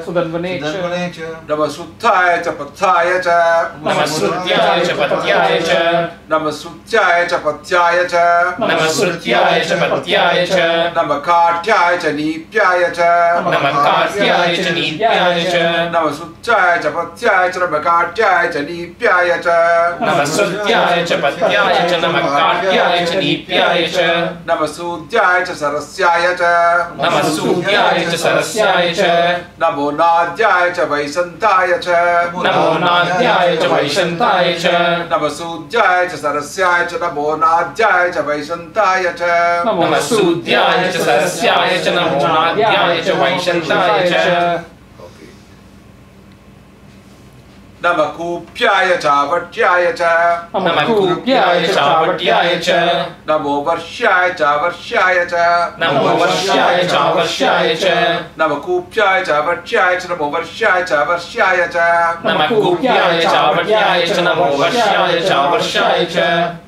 Sudanvane Cha Namasuttaya Cha Pathaya Cha Namasrutyaya Cha Patyaya Cha Namasutyaya Cha Patyaya Cha Namasrutyaya Cha Patyaya Cha Namakartyaya Cha Nipyaya Cha Namakartyaya Cha Nipyaya Cha Namasutyaya Cha Patyaya Cha Namakartyaya Cha Nipyaya Cha Namasrutyaya Cha Patyaya Cha Namakartyaya Cha Nipyaya Cha Namasutyaya Cha Sarasyaya Cha Namasutyaya Cha Sarasyaya Cha Namo Nadyaya Cha Vaisantaya Cha Namo Nadyaya Cha Vaishantaya Cha Namasutyaya Cha Sarasyaya Cha Namo Nadyaya Cha Vaisantaya Cha Namasutyaya Cha Sarasyaya Cha Namo Nadyaya Cha Vaishantaya Cha Namakupyaya Cha Vatyaya Cha Namakupyaya Cha Vatyaya Cha Namo Varshaya Cha Varshaya Cha Namo Varshaya Cha Varshaya Cha Namakupyaya Cha Vatyaya Cha Namo Varshaya Cha Varshaya Cha Namakupyaya Cha Vatyaya Cha Namo Varshaya Cha Varshaya Cha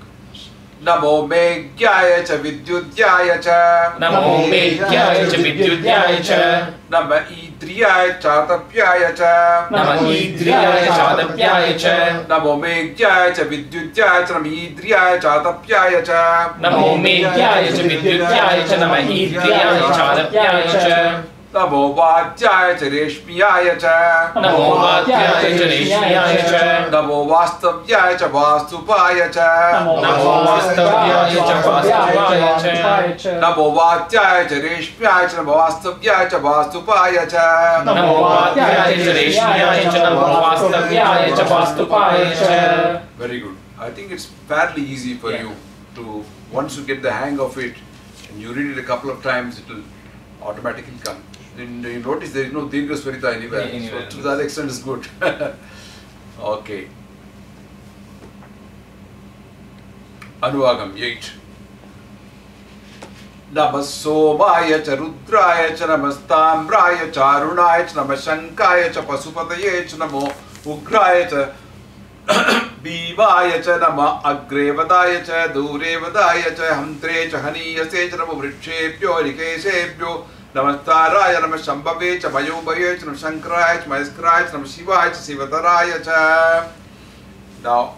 Namo Meghyaya Cha Vidyudyaya Cha Namo Meghyaya Cha Vidyudyaya Cha Nama Idriyaya Cha Tapyaya Cha Namo Idriyaya Cha Tapyaya Cha Namo Meghyaya Cha Vidyudyaya Cha Nama Idriyaya Cha Tapyaya Cha Namo Meghyaya Cha Vidyudyaya Cha Namo Idriyaya Cha Tapyaya Cha Namo Vadyaya Cha Reshmiyaya Cha Namo Vadyaya Cha Reshmiyaya Cha Namo Vastavyaya Cha Vastupaya Cha Namo Vastavyaya Cha Vastupaya Cha Namo Vadyaya Cha Reshmiyaya Cha Namo Vastavyaya Cha Vastupaya Cha Namo Vadyaya Cha Reshmiyaya Cha Namo Vastavyaya Cha Vastupaya Cha. Very good. I think it's fairly easy for you to, once you get the hang of it and you read it a couple of times, it will automatically come. And you notice there is no Dirgha Swarita anywhere. Anywhere. So to that extent is good. Okay. Anuvakam 8. Namah Somaya cha Rudraya cha Namastambraya cha Arunaya cha Namashankaya cha Pasupataye cha Namo Ugraya cha Bhivaya cha Nama Agrevadaya cha Durevadaya cha Hamtre cha Haniyase cha Namo Vrikshepyo Rikeshepyo Namastaraya Namashambhave cha Mayobhaya cha Namashankaraya cha Maheskaraya cha Namashivaya cha Sivataraya cha. Now,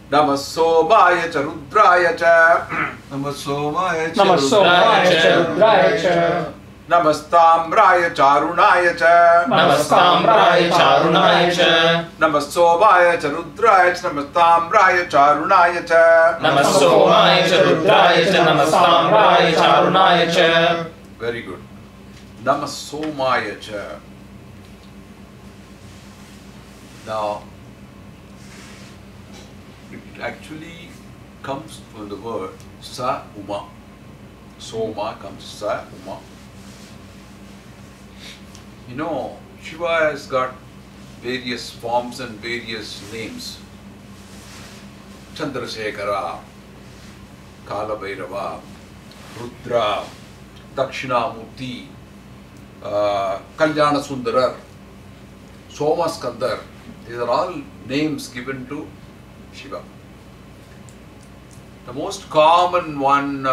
Namah Somaya cha Rudraya cha Namah Somaya Namah Somaya cha Rudraya cha Namastambraya cha Arunaya cha Namastambraya cha Arunaya cha Namah Somaya cha Rudraya cha Namastambraya cha Arunaya cha Namah Somaya cha Rudraya cha Namastambraya cha Arunaya cha. Very good. Namah Somaya cha. Now, it actually comes from the word Sa Uma. Soma comes Sa Uma. You know, Shiva has got various forms and various names. Chandrasekhara, Kalabhairava, Rudra, Dakshinamurti, Kalyana Sundarar, Somaskandar. These are all names given to Shiva. The most common one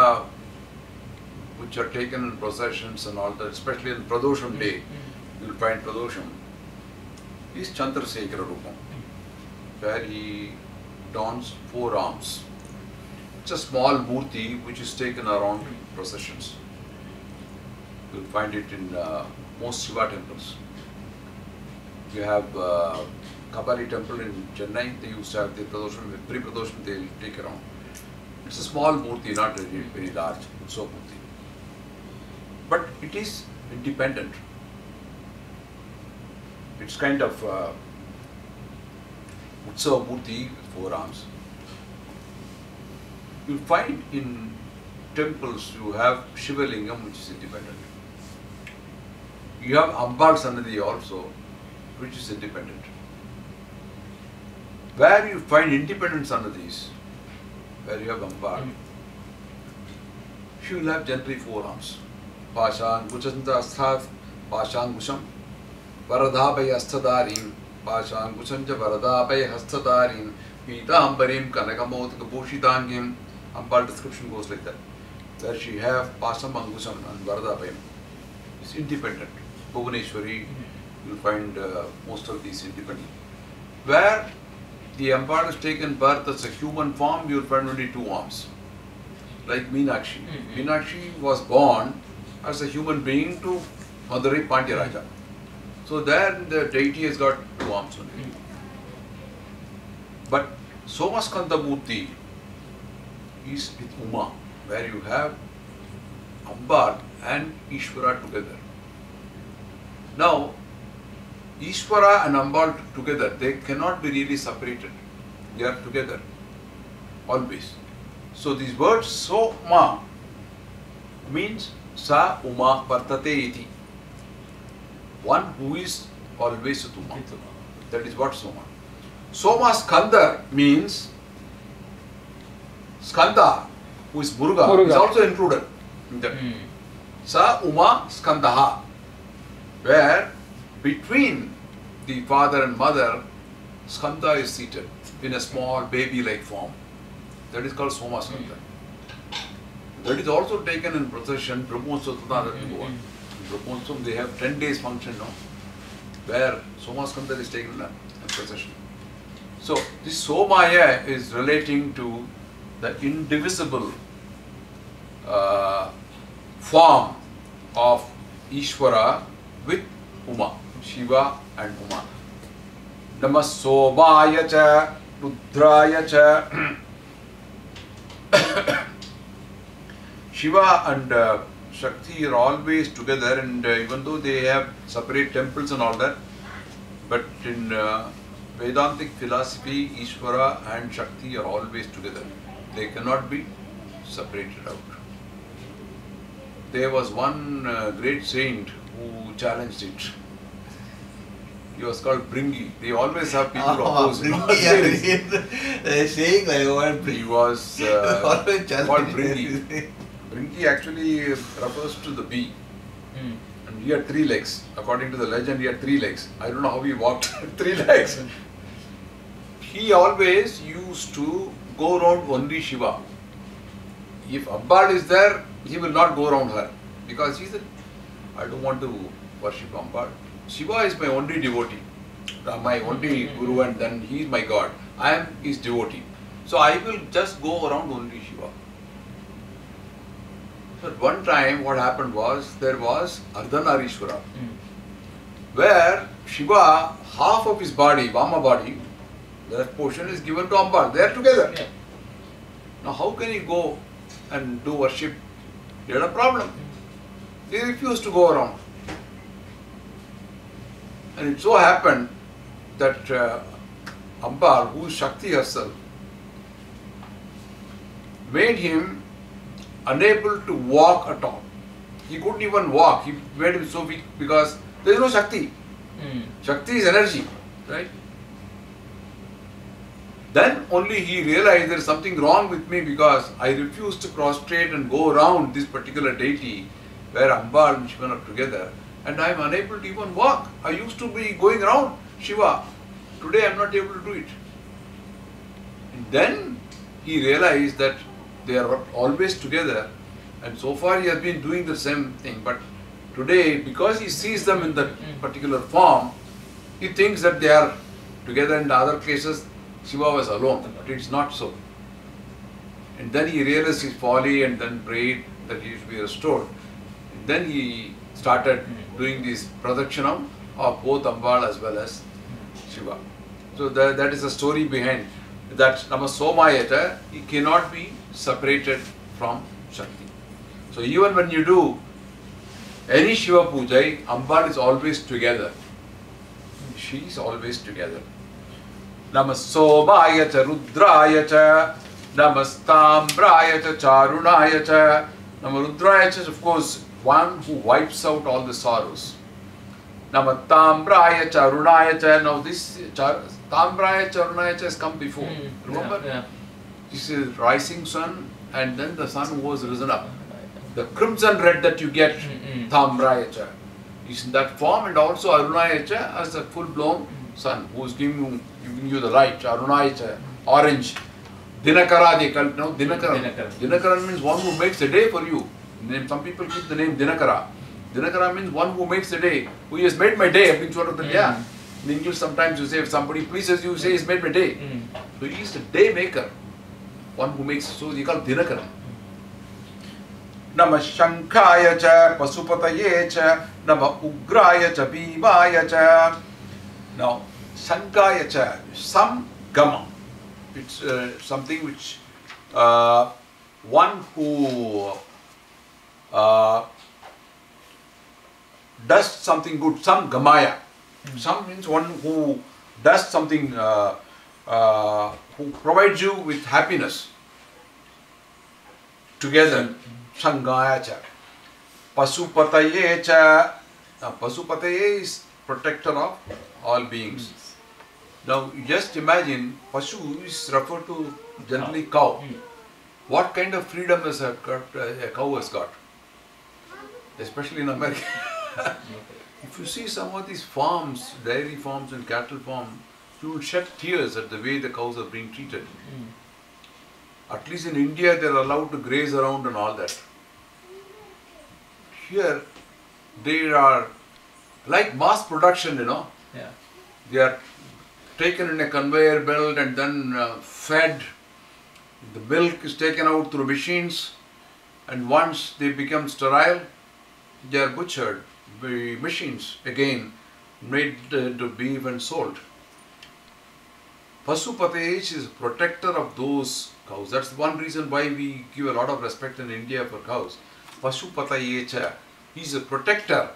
which are taken in processions and all that, especially in Pradosham day, you will find Pradosham, is Chandrasekhara Rupam, where he dons 4 arms. It's a small murti which is taken around processions. You will find it in most Shiva temples. You have Kabali temple in Chennai, they used to have the Pradosham, every Pradosham they will take around. It's a small murti, not very, very large, so murti. But it is independent. It's kind of Utsava murti with 4 arms. You find in temples you have Shiva Lingam which is independent. You have Ambal Sannadhi also, which is independent. Where you find independent Sannadhis, where you have Ambal, she will have generally 4 arms. Pashan, Guchanta Asthav, Pashan Gusham, Varadhabay Asthadarim, Pashan Guchanja Varadhabay Hastadarim, Pitambarim, Kanakamotka Bushitangim. Ambal description goes like that. Where she have Pasam Angusham and Varadhabay. It's independent. Bhuvaneshwari, you will find most of these independent. Where the Ambal has taken birth as a human form, you will find only 2 arms. Like Meenakshi. Meenakshi was born as a human being to Madurai Pandya Raja. So there the deity has got 2 arms only. But Somaskanda Murti is with Uma, where you have Ambal and Ishvara together. Now, Ishvara and Ambal together, they cannot be really separated. They are together, always. So these words Soma means Sa Uma Vartate Iti. One who is always with Uma. That is what Soma. Soma Skandar means Skanda, who is Muruga, is also included in that. Sa Uma Skandaha, where between the father and mother, Skanda is seated in a small baby-like form. That is called Soma Skanda. That is also taken in procession, Brahmotsav. In Brahmotsav they have 10 days function now, where Soma Skanda is taken in procession. So this Somaya is relating to the indivisible form of Ishvara with Uma, Shiva and Uma. Namah Somaya cha, Rudraya cha. Shiva and Shakti are always together, and even though they have separate temples and all that, but in Vedantic philosophy, Ishvara and Shakti are always together. They cannot be separated out. There was one great saint who challenged it. He was called Bringi. They always have people oppose him. They are saying like what He was always called Bringi. Brinki actually refers to the bee. And he had 3 legs. According to the legend, he had 3 legs. I don't know how he walked 3 legs. He always used to go around only Shiva. If Ambal is there, he will not go around her. Because he said, I don't want to worship Ambal. Shiva is my only devotee. My only guru, and then he is my God. I am his devotee. So I will just go around only Shiva. So at one time what happened was, there was Ardhanarishwara, where Shiva, half of his body, Vama body, that portion is given to Ambal. They are together. Yeah. Now how can he go and do worship? He had a problem. He refused to go around. And it so happened that Ambal, who is Shakti herself, made him unable to walk at all. He couldn't even walk. He made him so weak because there is no Shakti. Shakti is energy, right? Then only he realized there is something wrong with me because I refuse to prostrate and go around this particular deity where Ambal and Shiva are together, and I am unable to even walk. I used to be going around Shiva. Today I am not able to do it. And then he realized that they are always together, and so far he has been doing the same thing, but today because he sees them in that particular form, he thinks that they are together. In the other cases Shiva was alone, but it's not so. And then he realized his folly and then prayed that he should be restored. And then he started doing this pradakshanam of both Ambal as well as Shiva. So that is the story behind that. Namasomayata, he cannot be separated from Shakti. So even when you do any Shiva puja, Ambal is always together. She is always together. Namasomaya cha Rudraya cha, Namastambraya cha Charunaya cha. Namarudraya cha is of course one who wipes out all the sorrows. Namatambraya cha Charunaya cha. Now this Tambraya Charunaya cha has come before. Remember? Yeah. This is rising sun and then the sun who was risen up. The crimson red that you get, Tambraya cha, is in that form, and also Arunaya cha as a full blown sun who is giving you the light. Arunaya cha, orange. Dinakara they call it now. Dinakara. Dinakara means one who makes a day for you. Some people keep the name Dinakara. Dinakara means one who makes a day. Who has made my day. I've been sort of the yeah. In English sometimes you say if somebody pleases you, say he's made my day. So he is the day maker. One who makes, so you call Dinakara. Nama Shankaya cha, Pasupataye cha, Nama Ugraya cha, Bhimaya cha. Now, Shankaya cha, some gama. It's something which one who does something good, some gamaya. Some means one who does something, who provides you with happiness. Together, Shangaya cha. Pasupataye cha. Now, Pasupataye is protector of all beings. Now, you just imagine, Pasu is referred to generally cow. What kind of freedom has a cow has got? Especially in America. If you see some of these farms, dairy farms and cattle farms, you will shed tears at the way the cows are being treated. At least in India, they are allowed to graze around and all that. Here, they are like mass production, you know. Yeah. They are taken in a conveyor belt and then fed. The milk is taken out through machines, and once they become sterile, they are butchered by machines again, made to beef and sold. Pasupatej is protector of those cows. That's one reason why we give a lot of respect in India for cows. Pasupatayecha, he is a protector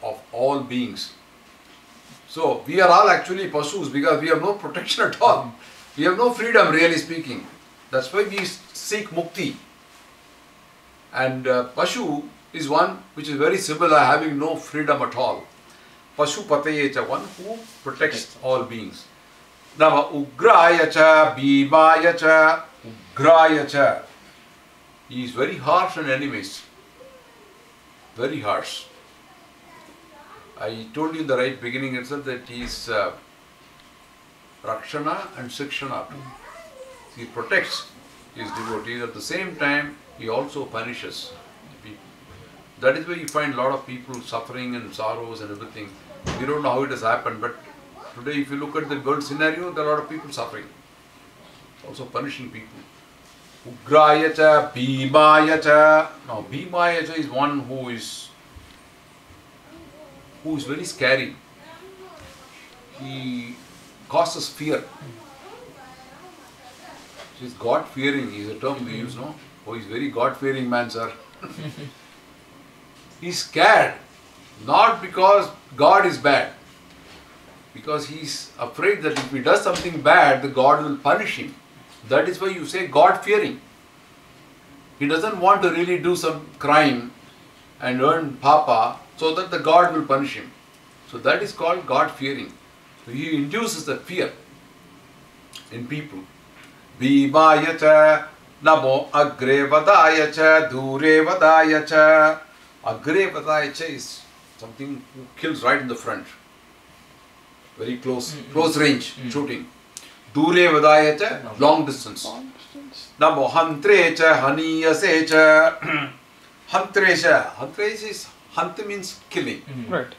of all beings. So we are all actually pasus because we have no protection at all. We have no freedom, really speaking. That's why we seek mukti. And Pashu is one which is very similar, having no freedom at all. Pasupatayecha, one who protects all beings. Nama Ugraya cha, Bhimaya cha, Ugraya cha. He is very harsh on enemies. Very harsh. I told you in the right beginning itself that he is Rakshana and Sikshana. He protects his devotees. At the same time, he also punishes people. That is why you find a lot of people suffering and sorrows and everything. We don't know how it has happened, but today if you look at the world scenario, there are a lot of people suffering. Also punishing people. Ugraya cha, Bhimaya cha. Now Bhimaya cha is one who is very scary. He causes fear. He is God-fearing is a term we use, no? Oh, he's very God-fearing man, sir. He's scared. Not because God is bad. Because he's afraid that if he does something bad, the God will punish him. That is why you say God-fearing. He doesn't want to really do some crime and earn papa so that the God will punish him. So that is called God-fearing. So he induces the fear in people. Bhimaya cha, namo agre vadaya cha, dure vadaya cha. Agre vadaya cha is something who kills right in the front. Very close, close range shooting. Dure vadaya cha, long distance. Namo hantre cha, haniyase cha. Hantre cha. Hantre is, hant means killing. Right.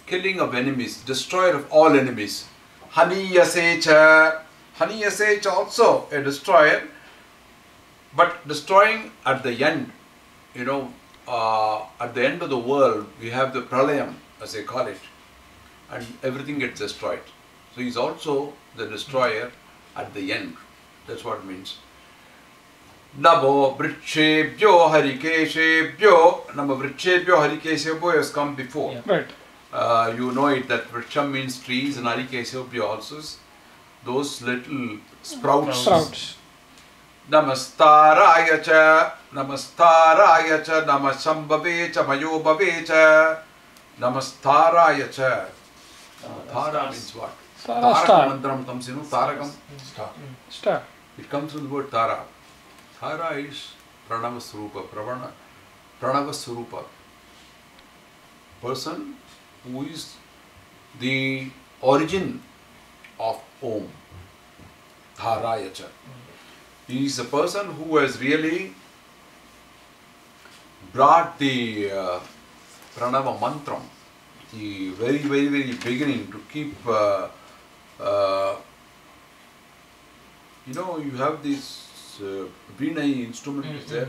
Killing of enemies, destroyer of all enemies. Haniyase cha. Haniyase cha also a destroyer, but destroying at the end, you know, at the end of the world, we have the pralayam, as they call it, and everything gets destroyed. So he's also the destroyer at the end. That's what it means. Namo vrikshebhyo harikeshebhyo. Namo vrikshebhyo harikeshebhyo has come before. Yeah. Right. You know it that vriksham means trees and harikeshebhyo also is those little sprouts. Namastaraya cha, namastaraya cha, namasambhave cha, mayobhave cha, namastaraya cha. Tara means what? Taraka mantram comes, you know, tarakam. Star. It comes from the word Tara. Tara is Pranava Swarupa, Pranava Swarupa. Person who is the origin of Om. Dharaya cha. He is a person who has really brought the Pranava Mantram, the very, very, very beginning to keep, you know, you have this Veena instrument is there.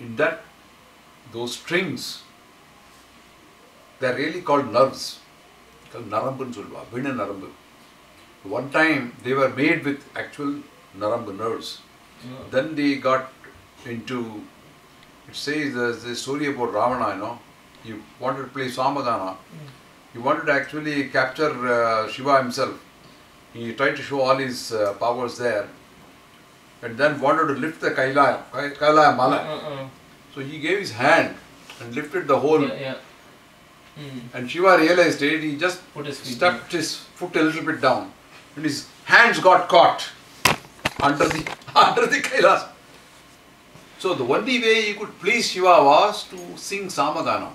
In that, those strings, they are really called nerves. Called Narambun Sulva, Veena Narambu. One time they were made with actual Narambu nerves. Then they got into, it says there's a story about Ravana, you know. He wanted to play Samadana. He wanted to actually capture Shiva himself. He tried to show all his powers there. And then wanted to lift the Kailaya Mala. So he gave his hand and lifted the whole. And Shiva realized it. He just stepped his foot a little bit down. And his hands got caught under the Kailas. So the only way he could please Shiva was to sing Samadana.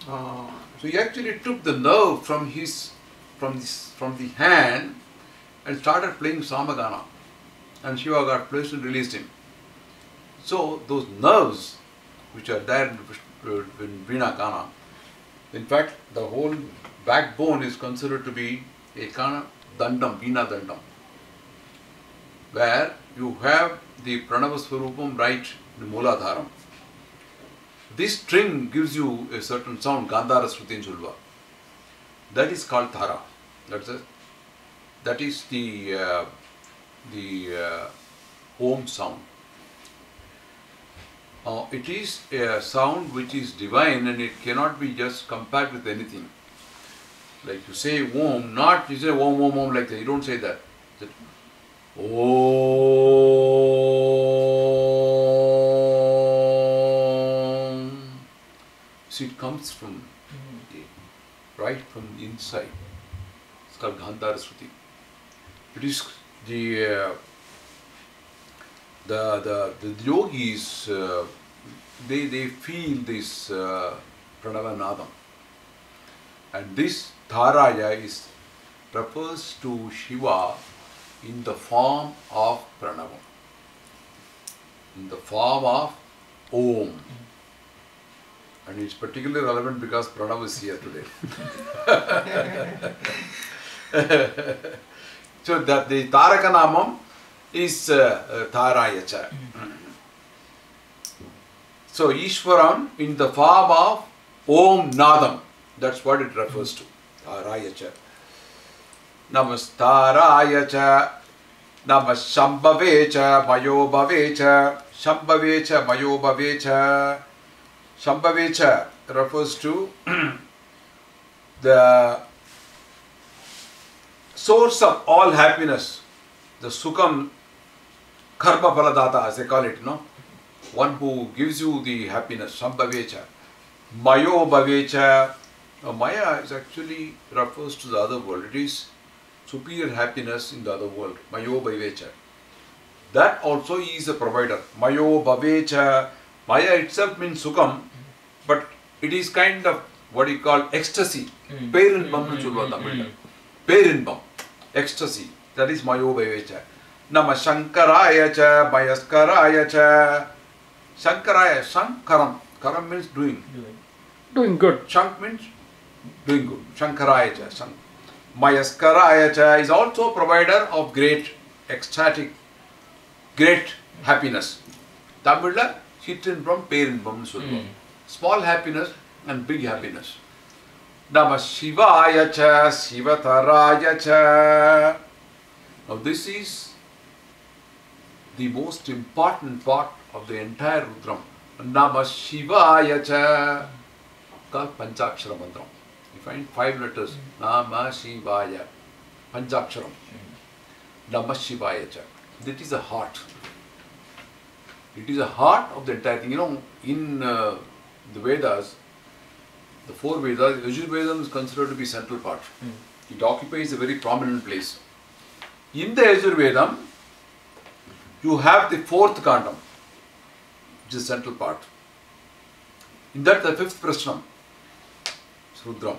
So he actually took the nerve from the hand and started playing Samadana. And Shiva got pleased and released him. So those nerves which are there in Veena Kana, in fact the whole backbone is considered to be a Kana Dandam, Veena Dandam, where you have the Pranava Swarupam right in the Mooladharam. This string gives you a certain sound, Gandhara Shrutin Sulva. That is called Thara. That is the Om sound. It is a sound which is divine and it cannot be just compared with anything. Like you say Om, not you say Om, Om, Om like that. You don't say that. Om. See, it comes from right from the inside. It's called Gandhara Shruti. It is the the yogis, they feel this Pranava Nadam. And this Dharaya refers to Shiva in the form of Pranava, in the form of Om. And it's particularly relevant because Pranava is here today. So that the Taraka Namam is Tharayacha. So Ishwaram in the form of Om Nadam. That's what it refers to. Tharayacha. Namastarayacha. Namashambhavecha Mayobhavecha. Shambhavecha Mayobhavecha. Shambhavecha refers to the source of all happiness, the Sukham Karma Phaladata as they call it, no? One who gives you the happiness, Shambhavecha. Mayo Bhavecha. Maya is actually refers to the other world. It is superior happiness in the other world. Mayo Bhavecha. That also is a provider. Mayo Bhavecha. Maya itself means Sukham, but it is kind of what you call ecstasy. Perinbam. Perinbam. Ecstasy. That is Mayo Bhavecha. Nama Shankaraya cha, Mayaskaraya cha. Shankaraya, Shankaram. Karam means doing. Doing good. Shank means doing good. Shankaraya cha, Shank. Mayaskaraya cha is also provider of great, ecstatic, great happiness. Tamila, hidden from Perinbam. Small happiness and big happiness. Namah Shivaya cha, Shivataraya cha. Now this is the most important part of the entire Rudram. Namah Shivaya cha, called Panchakshara Mantram. You find 5 letters. Namah Shivaya, Panchaksharam. Namah Shivaya cha. That is the heart. It is the heart of the entire thing. You know, in the Vedas, the 4 Vedas, Yajurvedam is considered to be central part. It occupies a very prominent place. In the Yajurvedam, you have the 4th kandam, which is the central part. In that, the 5th prashnam, Rudram.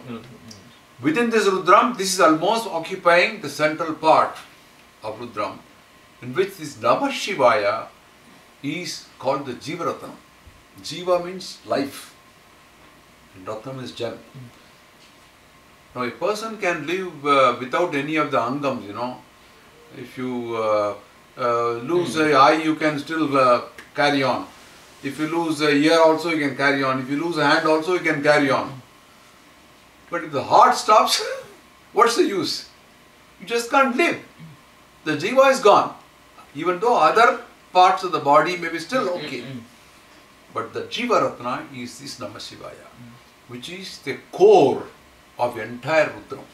Within this Rudram, this is almost occupying the central part of Rudram, in which this Namah Shivaya is called the Jiva Ratnam. Jiva means life, and Ratnam is gem. Now, a person can live without any of the angams, you know. If you lose an eye, you can still carry on. If you lose a ear also, you can carry on. If you lose a hand also, you can carry on. But if the heart stops, what's the use? You just can't live. The jiva is gone. Even though other parts of the body may be still okay. But the Jiva Ratna is this Namah Shivaya, which is the core of the entire Rudram.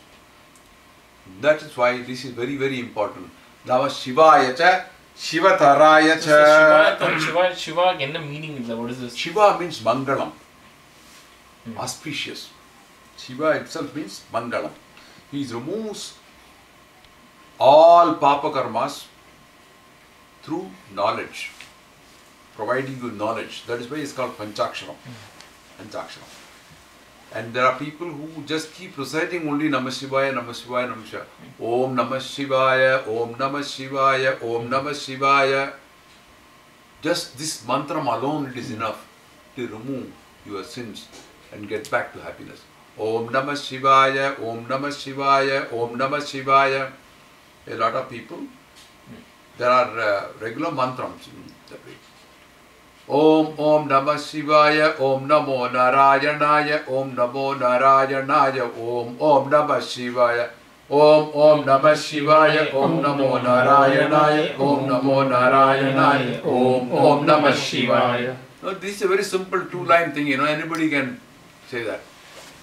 That is why this is very, very important. Namah Shivaya cha, Shivataraya cha. Shiva, again, the meaning is what is this? Shiva means Mangalam, auspicious. Shiva itself means Mangalam. He removes all Papa Karmas through knowledge, providing you knowledge. That is why it's called Panchaksharam. Panchaksharam. And there are people who just keep reciting only Namah Shivaya, Namah Shivaya, Namah Shivaya. Om Namah Shivaya, Om Namah Shivaya, Om Namah Shivaya. Just this mantra alone, it is enough to remove your sins and get back to happiness. Om Namah Shivaya, Om Namah Shivaya, Om Namah Shivaya. A lot of people, there are regular mantrams in the way. Om Om Namah Shivaya, Om Namo Narayanaya, Om Namo Narayanaya, Om Om Namah Shivaya, Om Om Namah Shivaya, Om Namo Narayanaya, Om Namo Narayanaya, Om Om Namah Shivaya. Now this is a very simple 2-line thing, you know, anybody can say that.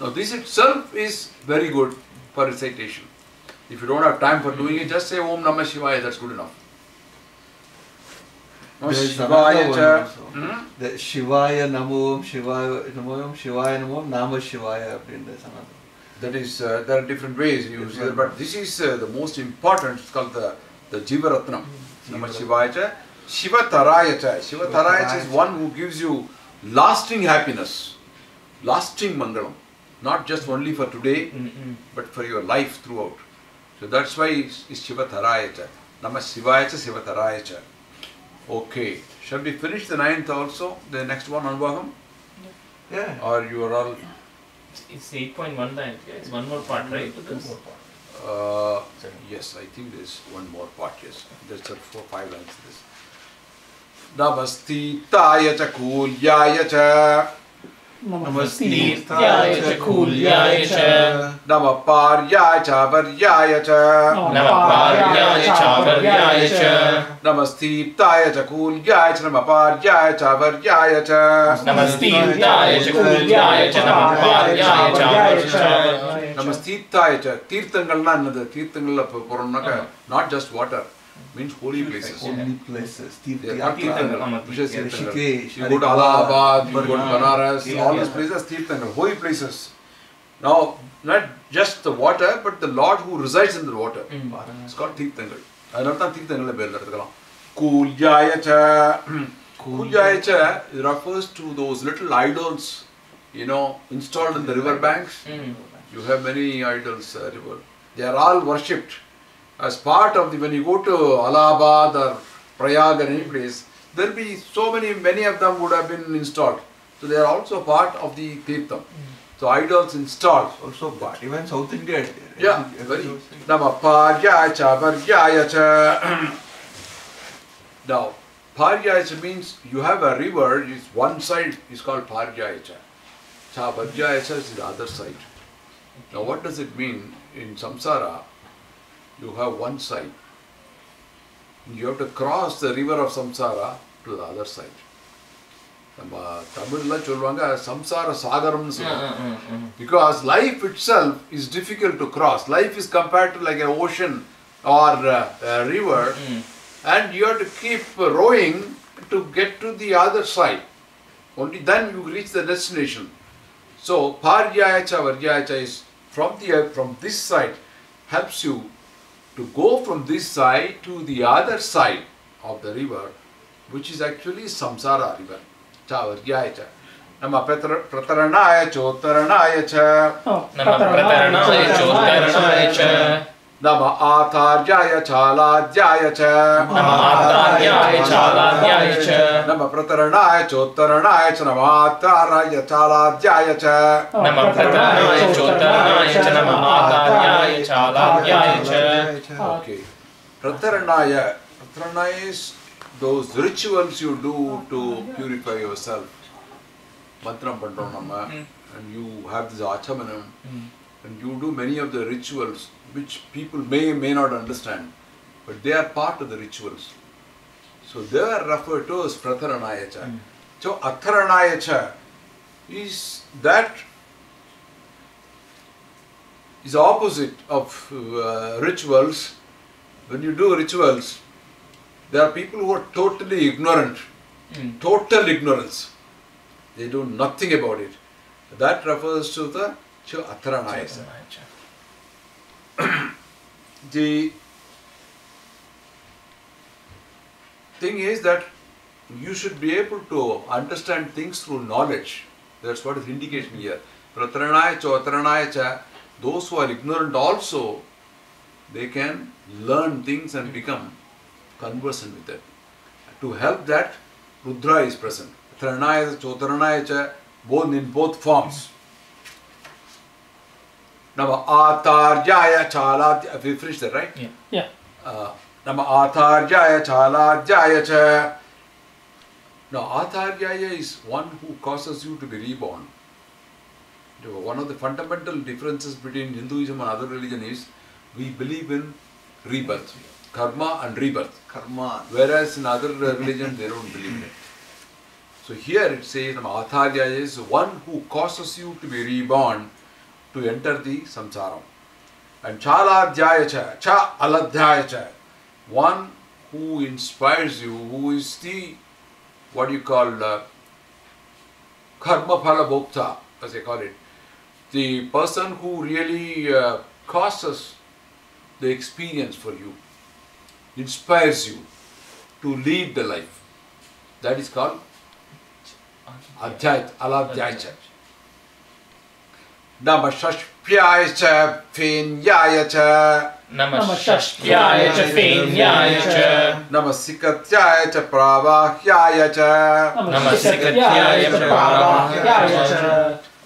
Now this itself is very good for recitation. If you don't have time for doing it, just say Om Namah Shivaya, that's good enough. There is another one also. The Shivaya Namo Shivaya Namo Shivaya Namo Nama Shivaya. That is, there are different ways you use it, but this is the most important. It's called the Jiva Ratnam. Namah Shivaya cha, Shivataraya cha. Shivataraya cha is one who gives you lasting happiness, lasting mangalam. Not just only for today, but for your life throughout. So that's why it's Shivataraya cha. Namah Shivaya cha, Shivataraya cha. Okay. Shall we finish the 9th also? The next one, Anuvakam? Yeah. Or you are all... It's 8.1 lines. Yeah, it's one more part, right? Yes, I think there's one more part, yes. There's 4-5 lines to this. Namastitaya cha kulyaya cha. Namastitaya cha kulyaya cha. Namaparyaya cha varyaya cha. Namaparyaya cha varyaya cha. Namastitaya cha kulyaya cha namaparyaya cha varyaya cha. Namastitaya cha kulyaya cha namaparyaya cha varyaya cha. Namastitaya cha. Tirthangalna annadu. Tirthangala porannaka not just water. Means holy places. Holy places. They are Tirthangal. Rishikesh, You go to Allahabad, you go to Banaras, all these places, Tirthangal, holy places. Now, not just the water, but the Lord who resides in the water. It's called Tirthangal. Another Tirthangal is Kulyaya cha. Kulyaya cha refers to those little idols, installed in the river banks. You have many idols, river. They are all worshipped. As part of when you go to Allahabad or Prayag or any place, there will be many of them would have been installed. So they are also part of the Tirtham. So idols installed. Also part. Even South India. Yeah, very. Namaparyaya cha varyaya cha. Now, Paryaya cha means you have a river, one side is called Paryaya cha. Cha varyaya cha is the other side. Now what does it mean? In samsara, you have one side. You have to cross the river of samsara to the other side. Tamil solvanga samsara sagaram. Because life itself is difficult to cross. Life is compared to like an ocean or a river, and you have to keep rowing to get to the other side. Only then you reach the destination. So Paryaya cha varyaya cha is from this side, helps you to go from this side to the other side of the river, which is actually samsara river. Cha varyaya cha. Nama prataranaya chotaranaya cha. Nama prataranaya chotaranaya cha. Nama atharyaya chaladhyaya cha. Nama atharyaya chaladhyaya cha. Nama prataranaya chotaranaya cha. Nama atharyaya chaladhyaya cha. Nama prataranaya chotaranaya cha. Nama atharyaya chaladhyaya cha. Okay. Prataranaya. Prataranaya is those rituals you do to purify yourself. Mantram pandranama. And you have this achamanam. And you do many of the rituals which people may not understand, but they are part of the rituals. So they are referred to as Prataranaya cha. So Atharanaya cha is opposite of rituals. When you do rituals, there are people who are totally ignorant, total ignorance. They do nothing about it. That refers to the Atharanaya cha. The thing is that you should be able to understand things through knowledge. That's what is indication here. Prataranaya cha, Atharanaya cha. Those who are ignorant also, they can learn things and become conversant with it. To help that, Rudra is present. Atharanaya cha, Atharanaya cha, in both forms. Nama atharyaya chaladhyaya. We finished that, right? Yeah. Nama atharyaya chaladhyaya cha. Now, atharyaya is one who causes you to be reborn. One of the fundamental differences between Hinduism and other religion is we believe in rebirth, karma and rebirth. Karma. Whereas in other religions they don't believe in it. So here it says Nama atharyaya is one who causes you to be reborn, to enter the samsaram. And chaladhyaya cha, cha aladhyaya cha, one who inspires you, who is the, what you call, karma phala bhokta, as they call it. The person who really causes the experience for you, inspires you to lead the life. That is called Adhyayat, Aladhyayat. Namashashpyaya cha Fenyaya cha Namashashpyaya cha Fenyaya cha Namasikatyaya cha Pravahyaya cha Namasikatyaya cha Pravahyaya cha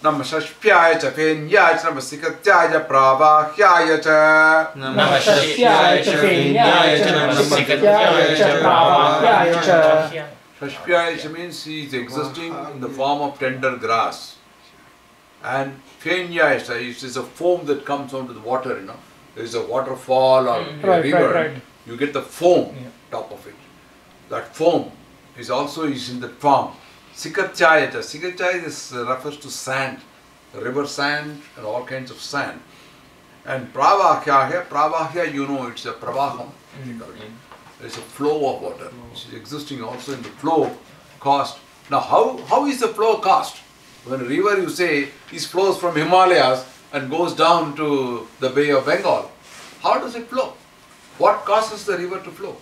Namashashpyaya cha Fenyaya cha Namasikatyaya Pravahyaya cha Namashashpyaya cha Fenyaya cha Namasikatyaya cha Pravahyaya cha. Shashpyaya means he is existing in the form of tender grass. And Fenyaya is a foam that comes onto the water, you know. There is a waterfall or a river. You get the foam top of it. That foam is also in the form. Sikatyaya. Sikatyaya refers to sand, river sand and all kinds of sand. And Pravahya, you know, it's a pravaham. There is a flow of water. It's existing also in the flow caused. Now, how is the flow caused? When a river, you say, it flows from Himalayas and goes down to the Bay of Bengal. How does it flow? What causes the river to flow?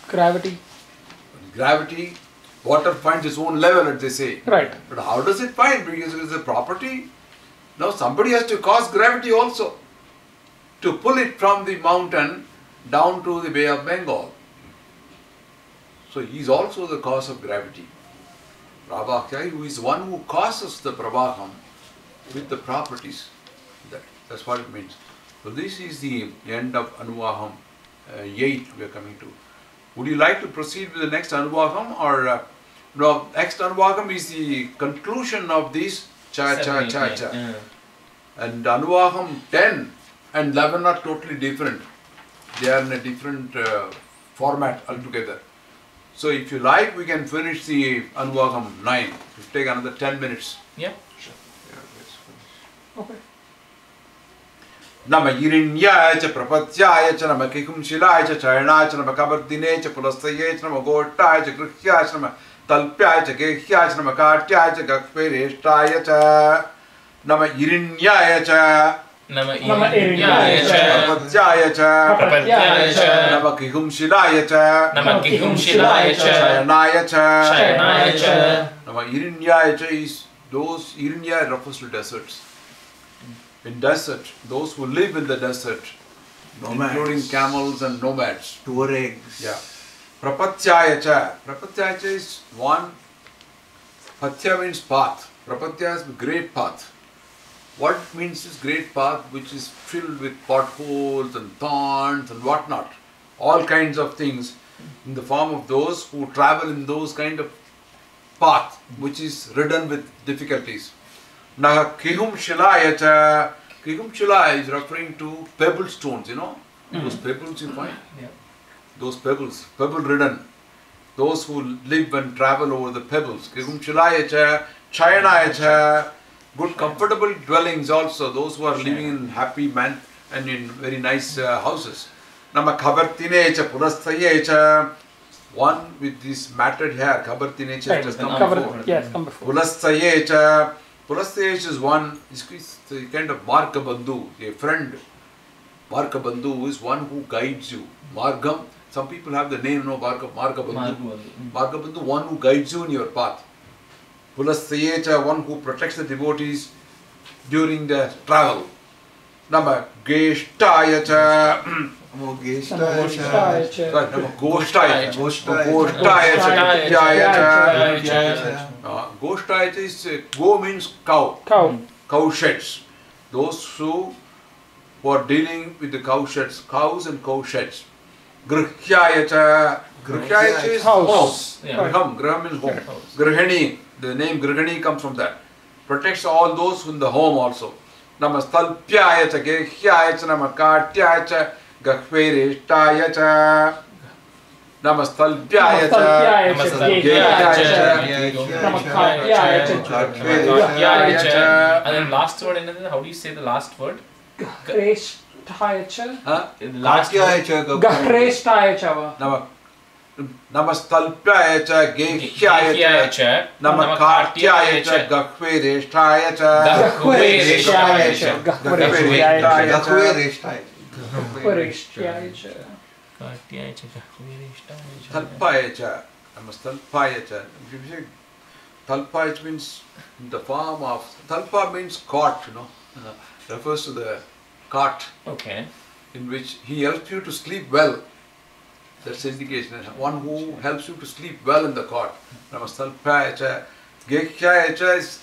Gravity. Gravity. Water finds its own level, as they say. Right. But how does it find? Because it is a property. Now somebody has to cause gravity also to pull it from the mountain down to the Bay of Bengal. So he is also the cause of gravity. Prabhakhya, who is one who causes the Prabhakam with the properties. That's what it means. So this is the end of Anuvakam 8 we are coming to. Would you like to proceed with the next Anuvakam, or no? Next Anuvakam is the conclusion of this cha. And Anuvakam 10 and 11 are totally different. They are in a different format altogether. So if you like, we can finish the Anuvakam 9. It will take another 10 minutes. Yeah. Sure. Yeah, let's finish. Okay. Nama Irinyaya cha Prapatyaya cha Nama Kikumshilaya cha Chayanaya cha Nama Kabardine cha Pulastaya cha Nama Gortaya cha Grihyaya cha Nama Talpyaya cha Gehyaya cha Nama Kartyaya cha Gakpereshtaya cha Nama Irinyaya cha Nama Irinyaya cha Prapatyaya cha Prapatyaya cha Nama Kikumshilaya cha Nama Kikumshilaya cha Chayanaya cha Chayanaya cha. Nama Irinyaya cha is those, Irinyaya refers to deserts. In desert, those who live in the desert, Nomads. including camels and nomads. Tuaregs. Yeah. Prapatyaya cha. Prapatyaya cha is one. Patya means path. Prapatya is great path. What it means is great path which is filled with potholes and thorns and whatnot. All kinds of things in the form of those who travel in those kind of path which is ridden with difficulties. Naha Kihum Shilaya cha. Kihum Shilaya is referring to pebble stones, you know. Those pebbles you find. Yeah. Those pebbles, pebble ridden. Those who live and travel over the pebbles. Kihum Shilaya cha. Chayanaya cha. Good comfortable dwellings also. Those who are living in happy man and in very nice houses. Nama Khabartine cha Purastaye cha. One with this matted hair. Khabartine cha just come before. Yes, come before. Pulastaye cha. Pulastaye is one, is the kind of Margabandhu, a friend. Margabandhu is one who guides you. Margam, some people have the name, no, Margabandhu. Margabandhu, one who guides you in your path. Pulastaye cha, one who protects the devotees during the travel. Nama Geshtaya cha. Namo Geshtaya cha. Sorry, Nama Goshtaya cha. Goshtaya cha. Goshtaya is, go means cow. Cow sheds. Those who are dealing with the cow sheds, cows and cow sheds. Grihyaya cha. Grihyaya is house. Griham means home. Grihani, the name Grihani comes from that. Protects all those in the home also. Namastalpyaya cha. Gehyaya cha. Namakartyaya cha. Gakpereshtaya cha. Namastalpyaya cha. And then last word, how do you say the last word? Gahreshtaya cha. Last word. Gahreshtaya cha. Namastalpyaya cha. Gehyaya cha. Namakartyaya cha. Gakpereshtaya cha. Gahreshtaya cha. Gahreshtaya cha. Talpaya cha. Talpaya cha. If you say talpaya means in the form of, talpa means cot, refers to the cot. Okay. In which he helps you to sleep well. That's indication. One who helps you to sleep well in the cot. Namastalpaya cha. Gekhya cha is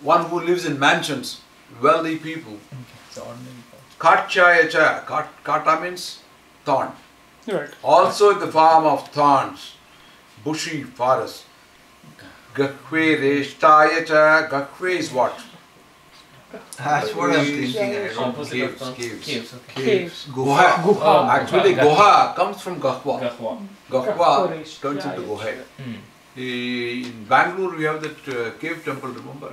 one who lives in mansions, wealthy people. So ordinary. Katchaya cha. Kata means thorn. Right. Also in the form of thorns, bushy forest. Gakhve reshtaya cha. Gakhve is what? That's what I'm thinking. I don't know. Caves. Caves. Guha. Guha. Actually, Guha comes from Gahwa. Gahwa. Gahwa turns into Guha. In Bangalore, we have that cave temple, remember?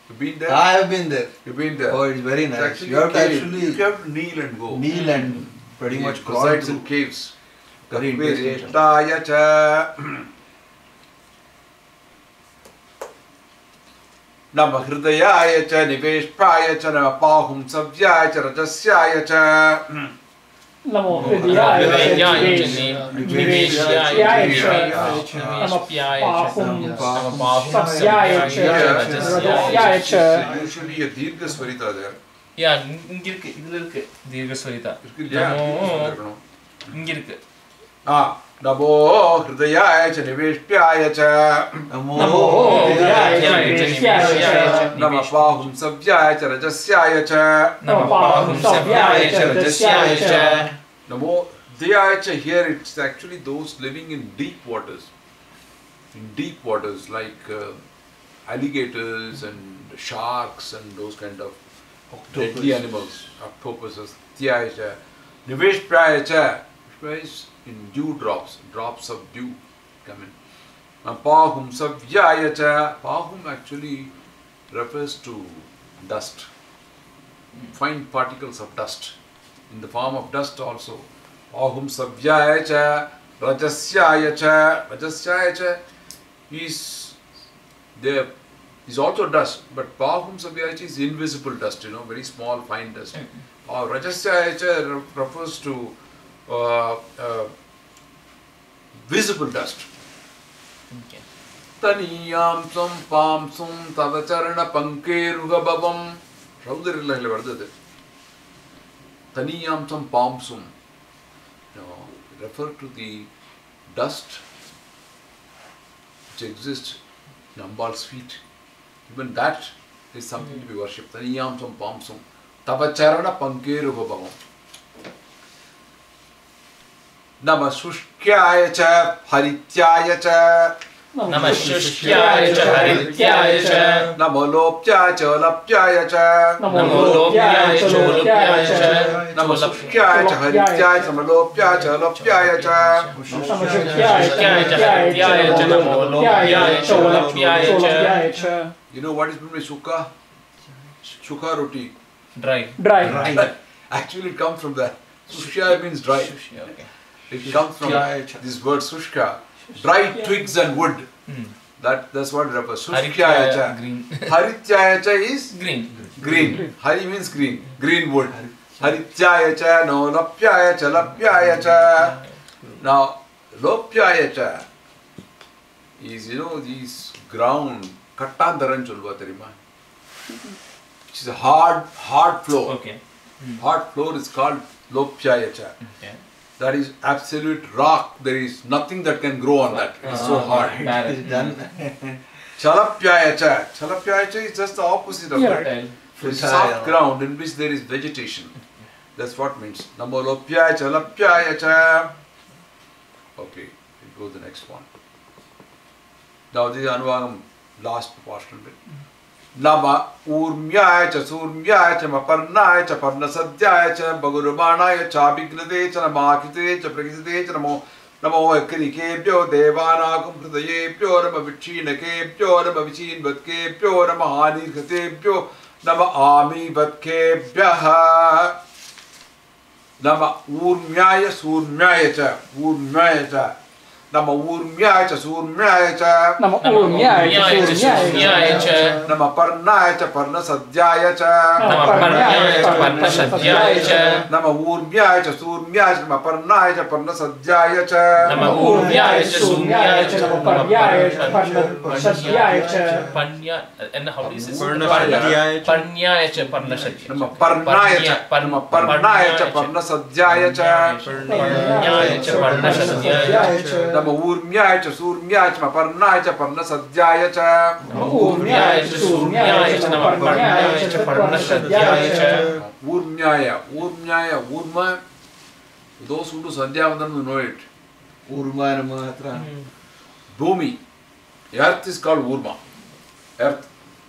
You've been there? I have been there. You've been there. Oh, it's very It's nice. actually You have to cave. actually You have to kneel and go. kneel and pretty much It crawl resides through. in caves. Very interesting. Reshtaya cha. Nama hridayaya cha, niveshpraya cha, nama pahum savyaya cha, rajasyaya cha. Namo Hridayaya Niveshyaya Cha Usually a dirgha swarita there. Yeah, இங்க இருக்கு இதுல இருக்கு தீர்க்கஸ்வரிதா Irukku. இங்க இருக்கு Namo hridayaya cha, niveshpraya cha. Namo Nama pahum savyaya cha, rajasyaya cha. Namo Dhyaya cha, here it's actually those living in deep waters. In deep waters like alligators and sharks and those kind of deadly animals. Octopuses. Dhyaya cha. Niveshpraya cha. Is in dew drops. Drops of dew come in. Pahum savyaya cha. Pahum actually refers to dust. Fine particles of dust. In the form of dust also. Pahum savyaya cha. Rajasyaya cha. Rajasyaya cha is there. Is also dust, but Pahum savyaya cha is invisible dust, very small, fine dust. Rajasyaya cha refers to visible dust. Taniyam sum pam sum tavacharana pankeruga babam. Raudharilla ile vardhathu. Taniyam sum pam sum. Refer to the dust which exists in Ambal's feet. Even that is something to be worshipped. Taniyam sum pam sum tavacharana pankeruga babam. Nama Shushkyaya cha, Harityaya cha. Nama Shushkyaya cha, Harityaya cha. Nama Lopyaya cha, Lapyaya cha. Nama Lopyaya cha, Lopyaya cha. Nama Shushkyaya cha, Harityaya cha. Nama Lopyaya cha, Lapyaya cha. Nama Shushkyaya cha, Harityaya cha. Nama Lopyaya cha, Lapyaya cha. You know what is meant by Shukha? Shukha roti. Dry. Actually it comes from that. Shushya means dry. Okay. It comes from this word Shushka. Dry twigs and wood. That's what it refers. Shushkyaya cha. Green. Harityaya cha is green. Hari means green. Green wood. Harityaya cha, no Lapyaya cha, Lapyaya cha. Now, Lopyaya cha is, these ground, Kattandaran chulva terima. Which is a hard floor. Okay. Hard floor is called Lopyaya cha. Okay. That is absolute rock. There is nothing that can grow on that. It's so hard. It's done. Chalapyaya cha. Chalapyaya cha is just the opposite of that. It's soft ground in which there is vegetation. That's what it means. Namo Lopyaya cha, Lapyaya cha. Okay, we'll go to the next one. Now this is Anuvakam, last portion bit. Nama Urmyaya cha, Surmyaya cha, Maparnaya cha, Parnasadyaya cha, Bhagurumanaya cha, Bignade cha, Namakite cha, Pragisade cha, Namo Ekrikebhyo, Devanakum Hridayebhyo, Nama Vichinakebhyo, Nama Vichinvatkebhyo, Nama Hanirkatebhyo, Nama Ami Vatkebhyaha. Nama Urmyaya, Surmyaya cha, Urmyaya cha. Nama Urmyaya cha Surmyaya cha. Nama Urmyaya cha. Nama Parnaya cha Parnasadyaya cha. Nama Parnaya cha Parnasadyaya cha. Nama Urmyaya cha Surmyaya cha Nama Parnaya cha Parnasadyaya cha. Nama Urmyaya cha Surmyaya cha Nama Parnaya cha Parnasadyaya cha. Panya, and how is this? Parnasadyaya cha. Parnyaya cha Parnasadyaya. Nama Parnaya cha Parnaya cha Parnasadyaya cha. Parnyaya cha Parnasadyaya cha. Nama Urmyaya cha Surmyaya cha Parnaya cha Parnasadyaya cha. Nama Urmyaya cha Surmyaya cha Nama Parnaya cha Parnasadyaya cha. Urmyaya, Urma. Those who do Sandhyavandanam will know it. Urmaya Namah. Bhumi. Earth is called Urma. Earth.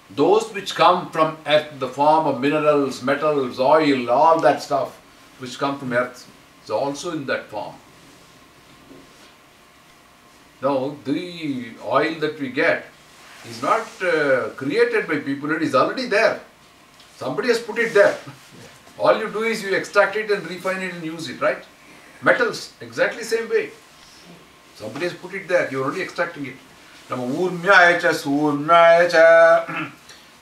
Those which come from earth, the form of minerals, metals, oil, all that stuff which come from earth is also in that form. Now, the oil that we get is not created by people, it is already there. Somebody has put it there. All you do is you extract it and refine it and use it, right? Metals, exactly same way. Somebody has put it there, you are only extracting it. Nama Urmyaya cha Surmyaya cha.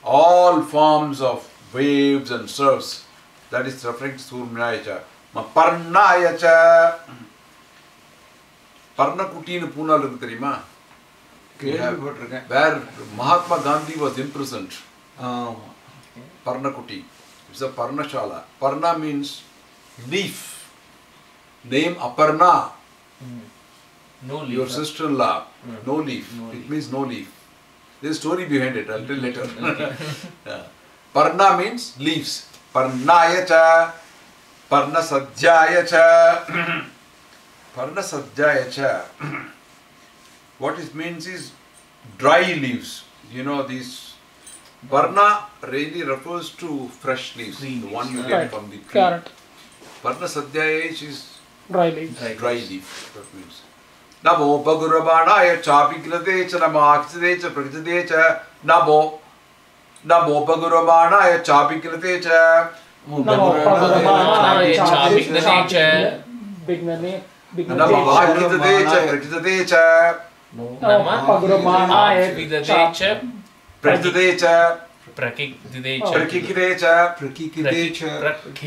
All forms of waves and surfs, that is referring to Surmyaya cha. Ma Parnaya cha. Parnakuti in Pune irukku theriyuma? Where Mahatma Gandhi was imprisoned. Parnakuti. It's a Parnashala. Parna means leaf. Name Aparna. No leaf. Your sister-in-law. No leaf. It means no leaf. There's a story behind it. I'll tell later. Yeah. Parna means leaves. Parnaya cha. Parnasadyaya cha. Parnasadyaya cha. What it means is dry leaves. You know, these Parna really refers to fresh leaves, the one you get from the tree. Correct. Parnasadyaya is Dry leaf. dry leaf. That means. Namo Bhagurabanaya Chapikrate cha Namakshide cha Prakshide cha. Namo Bhagurabanaya Chapikrate cha. Namo Bhagavatanaya Chapikrate cha. Bignane. Namo Bhagavatanaya cha Prakshide cha. Namo Bhagavatanaya cha. Prakshide cha. Prakikide cha. Prakikide cha.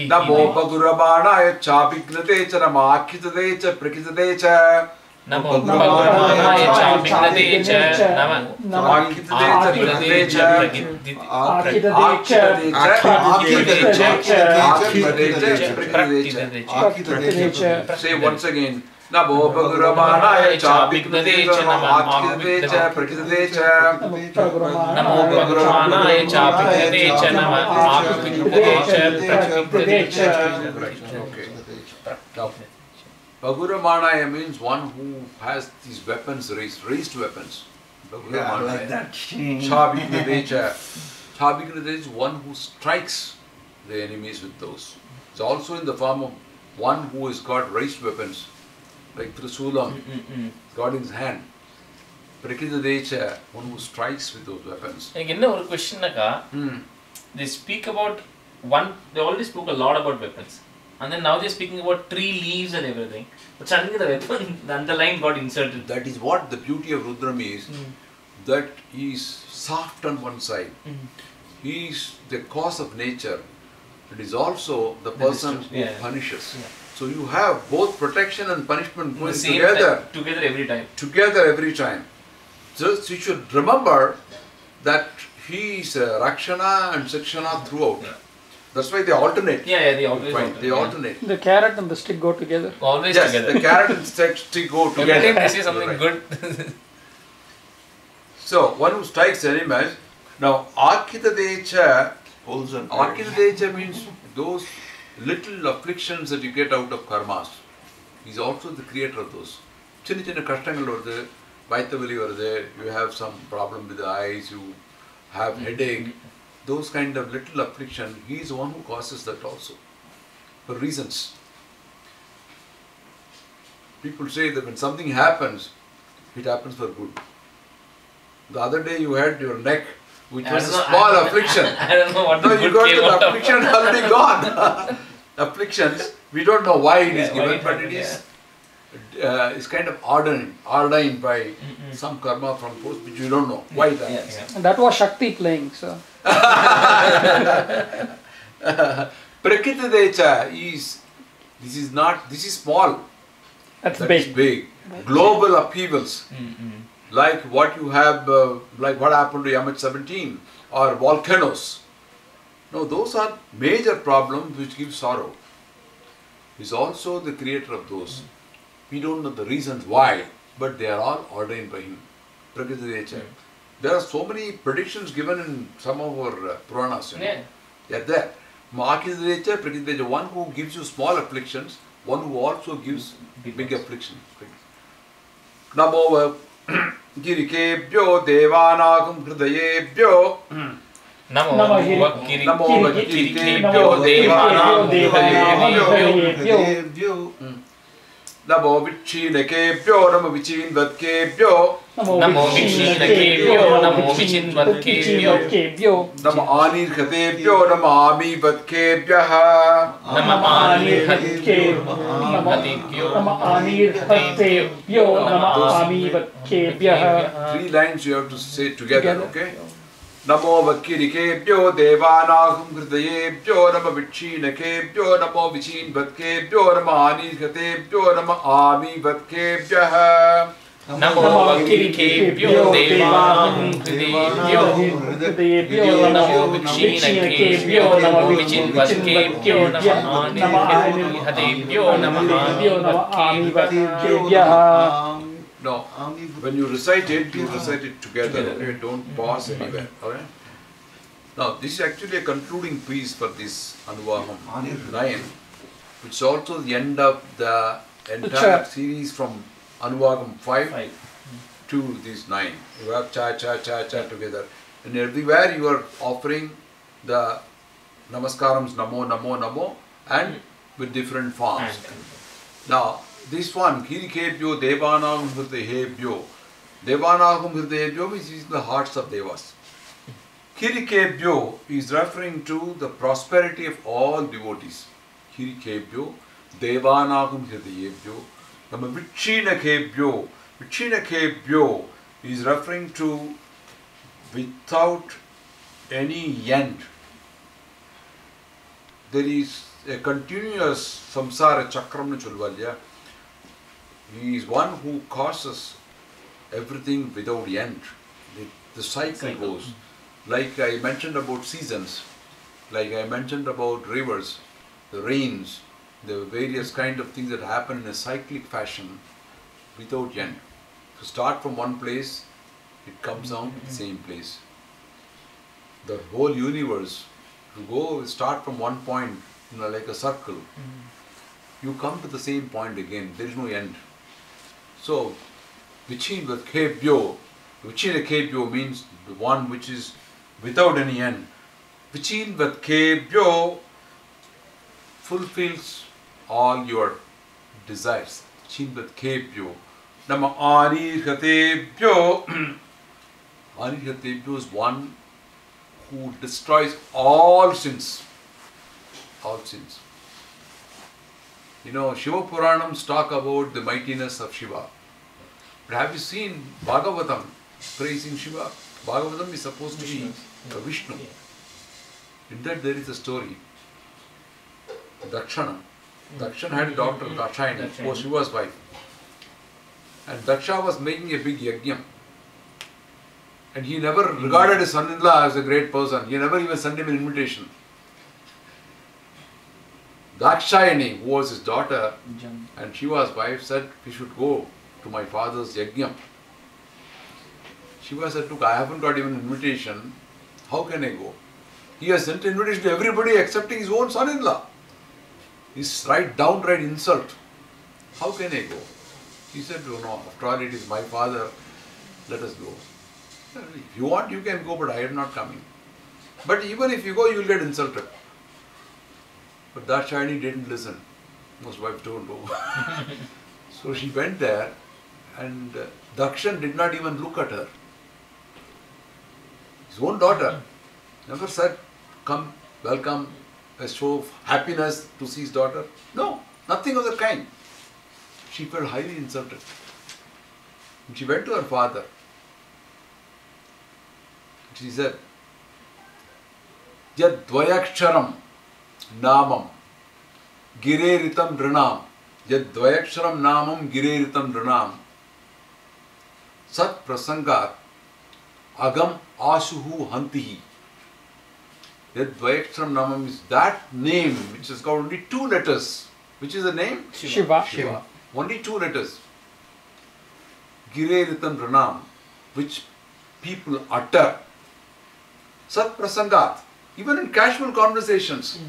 Namo Bhagurabanaya Chapikrate cha Namakshide cha Prakshide cha. Namo Bhagavatanaya Chapikrate cha. Namakshide cha Prakshide cha. Say once again. Namo Bhagavatanaya Chapikrate cha Namakshide cha Prakshide cha. Namo Bhagavatanaya Chapikrate cha Namakshide cha. Okay. Now, Bhaguramanaya means one who has these weapons raised weapons. Yeah, like that. Chabiknadecha. Chabiknadecha is one who strikes the enemies with those. It's also in the form of one who has got raised weapons, like Trisulam, got in his hand. Prakitadecha, one who strikes with those weapons. Again, one question, they speak about they already spoke a lot about weapons. And then now they're speaking about tree leaves and everything. But suddenly the weapon, the underline got inserted. That is what the beauty of Rudram is, that he is soft on one side. He is the cause of nature. It is also the person who punishes. Yeah. So you have both protection and punishment going together. Together every time. Together every time. So you should remember that he is Rakshana and Sakshana throughout. Yeah. That's why they alternate. Yeah, they always alternate. They alternate. The carrot and the stick go together. Always yes, together. The carrot and stick go together. Every time they say something good. So, one who strikes animals. Now, Arkitadecha means those little afflictions that you get out of karmas. He is also the creator of those. Chinna chinna kashtangal varudhu, vaitavali varudhu, you have some problem with the eyes, you have headache. Those kind of little affliction, he is the one who causes that also. For reasons. People say that when something happens, it happens for good. The other day you had your neck, which was a small affliction. I don't know what the no, good you got came the out affliction already gone. Afflictions, we don't know why it is given, but it is. is kind of ordained by some karma from post which you don't know why that is. And that was Shakti playing, sir. Prakrititecha is, this is small. That's That big. is big. Global upheavals, like what you have, like what happened to MH17 or volcanoes. No, those are major problems which give sorrow. He is also the creator of those. We don't know the reasons why, but they are all ordained by him. Prakriti. There are so many predictions given in some of our Puranas. You know. They are there. Mahakita Prakriti, one who gives you small afflictions, one who also gives big afflictions. Namo Girikebhyo Devanagam Hridayebhyo Namo Girikebhyo Devanagam Hridayebhyo Namo Vichinakebhyo Namo Vichinvatkebhyo Namo Vichinakebhyo Namo Vichinvatkebhyo Namo Anirkhatebhyo Namo Amivatkebhyaha Namo Anirkhatebhyo Nama Anirkhatebhyo Nama Amivatkebhyaha. 3 lines you have to say together, okay? Namo Vakirikebhyo Devanagam Hridayebhyo Namo Vichinakebhyo Namo Vichinvatkebhyo Namo Anirkhatebhyo Namo Amivatkebhyaha Namo Vakirikebhyo Devanagam Hridayebhyo Namo Vichinakebhyo Namo Vichinvatkebhyo Namo Anirkhatebhyo Namo Amivatkebhyaha. No, when you recite it together, okay? Don't pause anywhere, alright? Now, this is actually a concluding piece for this Anuvakam 9, which is also the end of the entire series from Anuvakam 5 to this 9. You have cha together. And everywhere you are offering the Namaskarams, Namo, Namo, Namo, and with different forms. Now, this one, Kirikebhyo Devanagam Hridayebhyo. Devanagam Hridayebhyo is the hearts of Devas. Kirikebhyo is referring to the prosperity of all devotees. Kirikebhyo Devanagam Hridayebhyo. Nama Vichinakebhyo. Vichinakebhyo is referring to without any end. There is a continuous samsara chakram chulvalya. He is one who causes everything without end. The cycle goes. Like I mentioned about seasons, like I mentioned about rivers, the rains, the various kind of things that happen in a cyclic fashion without end. To start from one place, it comes down to the same place. The whole universe, to start from one point, like a circle, you come to the same point again. There is no end. So, Vichinakebhyo means the one which is without any end. Vichinvatkebhyo fulfills all your desires. Vichinvatkebhyo. Nama Anirkhatebhyo. Anirkhatebhyo is one who destroys all sins. All sins. You know, Shiva Puranams talk about the mightiness of Shiva. But have you seen Bhagavatam praising Shiva? Bhagavatam is supposed to be Vishnu. In that there is a story. Dakshana. Dakshana had a daughter, Dakshayani, who was Shiva's wife. And Daksha was making a big yajna. And he never regarded his son-in-law as a great person. He never even sent him an invitation. Dakshayani, who was his daughter, and Shiva's wife, said, we should go to my father's yajna. Shiva said, look, I haven't got even an invitation. How can I go? He has sent an invitation to everybody excepting his own son-in-law. It's downright insult. How can I go? He said, no, after all it is my father, let us go. If you want, you can go, but I am not coming. But even if you go, you will get insulted. But Dakshayani didn't listen. Most wives don't go. So she went there, and Dakshan did not even look at her. His own daughter never said, come, welcome, a show of happiness to see his daughter. No, nothing of the kind. she felt highly insulted. And she went to her father. She said, Yad dvayaksharam namam gireritam dranam. Yad dvayaksharam namam gireritam dranam. Sat prasangat agam ashuhu hantihi. Yad dvayaksharam namam is that name which has got only 2 letters. Which is the name? Shiva. Only 2 letters. Gireritam dranam, which people utter. Sat prasangat. Even in casual conversations,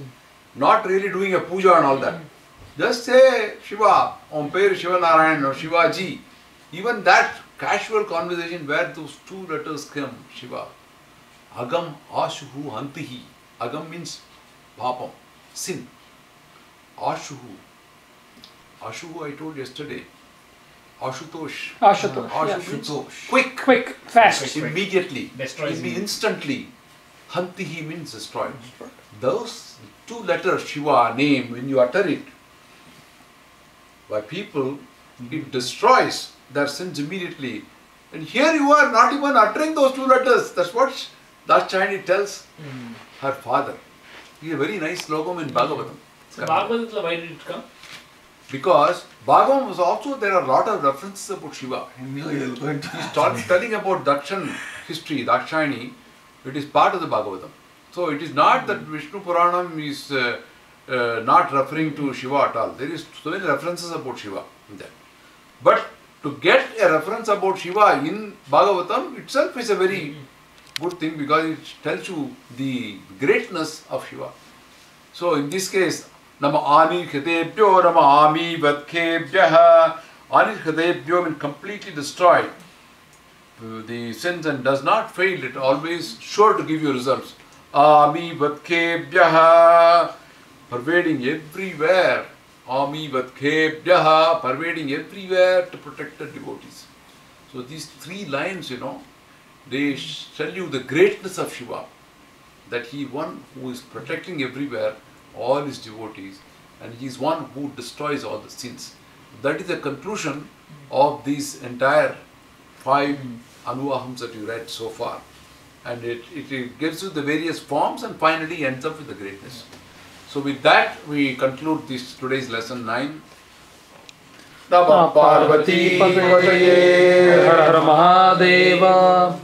not really doing a puja and all that. Just say Shiva, Om Per Shiva Narayan or Shiva Ji. Even that casual conversation where those 2 letters come, Shiva. Agam Ashuhu Hantihi. Agam means papam, sin. Ashuhu. Ashuhu I told yesterday. Ashutosh. Ashutosh. Quick. Fast. Immediately. Destroys him. Instantly. Hantihi means destroyed. Those 2 letters Shiva name, when you utter it, by people, it destroys their sins immediately. And here you are not even uttering those 2 letters. That's what Dashayani tells her father. He has a very nice logam in Bhagavatam. So Bhagavatam, why did it come? Because Bhagavatam was also, there are a lot of references about Shiva. I knew you were going to. He starts telling about Dakshan history, Dakshayani. It is part of the Bhagavatam. So it is not that Vishnu Puranam is not referring to Shiva at all. There is so many references about Shiva in that. But to get a reference about Shiva in Bhagavatam itself is a very good thing because it tells you the greatness of Shiva. So in this case, Nama Ani Khatebhyo Nama Ami Vadkhebhyaha. Ani Khatebhyo means completely destroyed the sins and does not fail. It always sure to give you results. Ami Vadkhebhyaha. Pervading everywhere. Ami Vadkhebhyaha. Pervading everywhere to protect the devotees. So these 3 lines, they tell you the greatness of Shiva. That he is one who is protecting everywhere all his devotees, and he is one who destroys all the sins. That is the conclusion of these entire 5 Anuvakams that you read so far. And it gives you the various forms and finally ends up with the greatness. So with that we conclude today's lesson 9. Namah Parvati Patataye Har Har Mahadeva.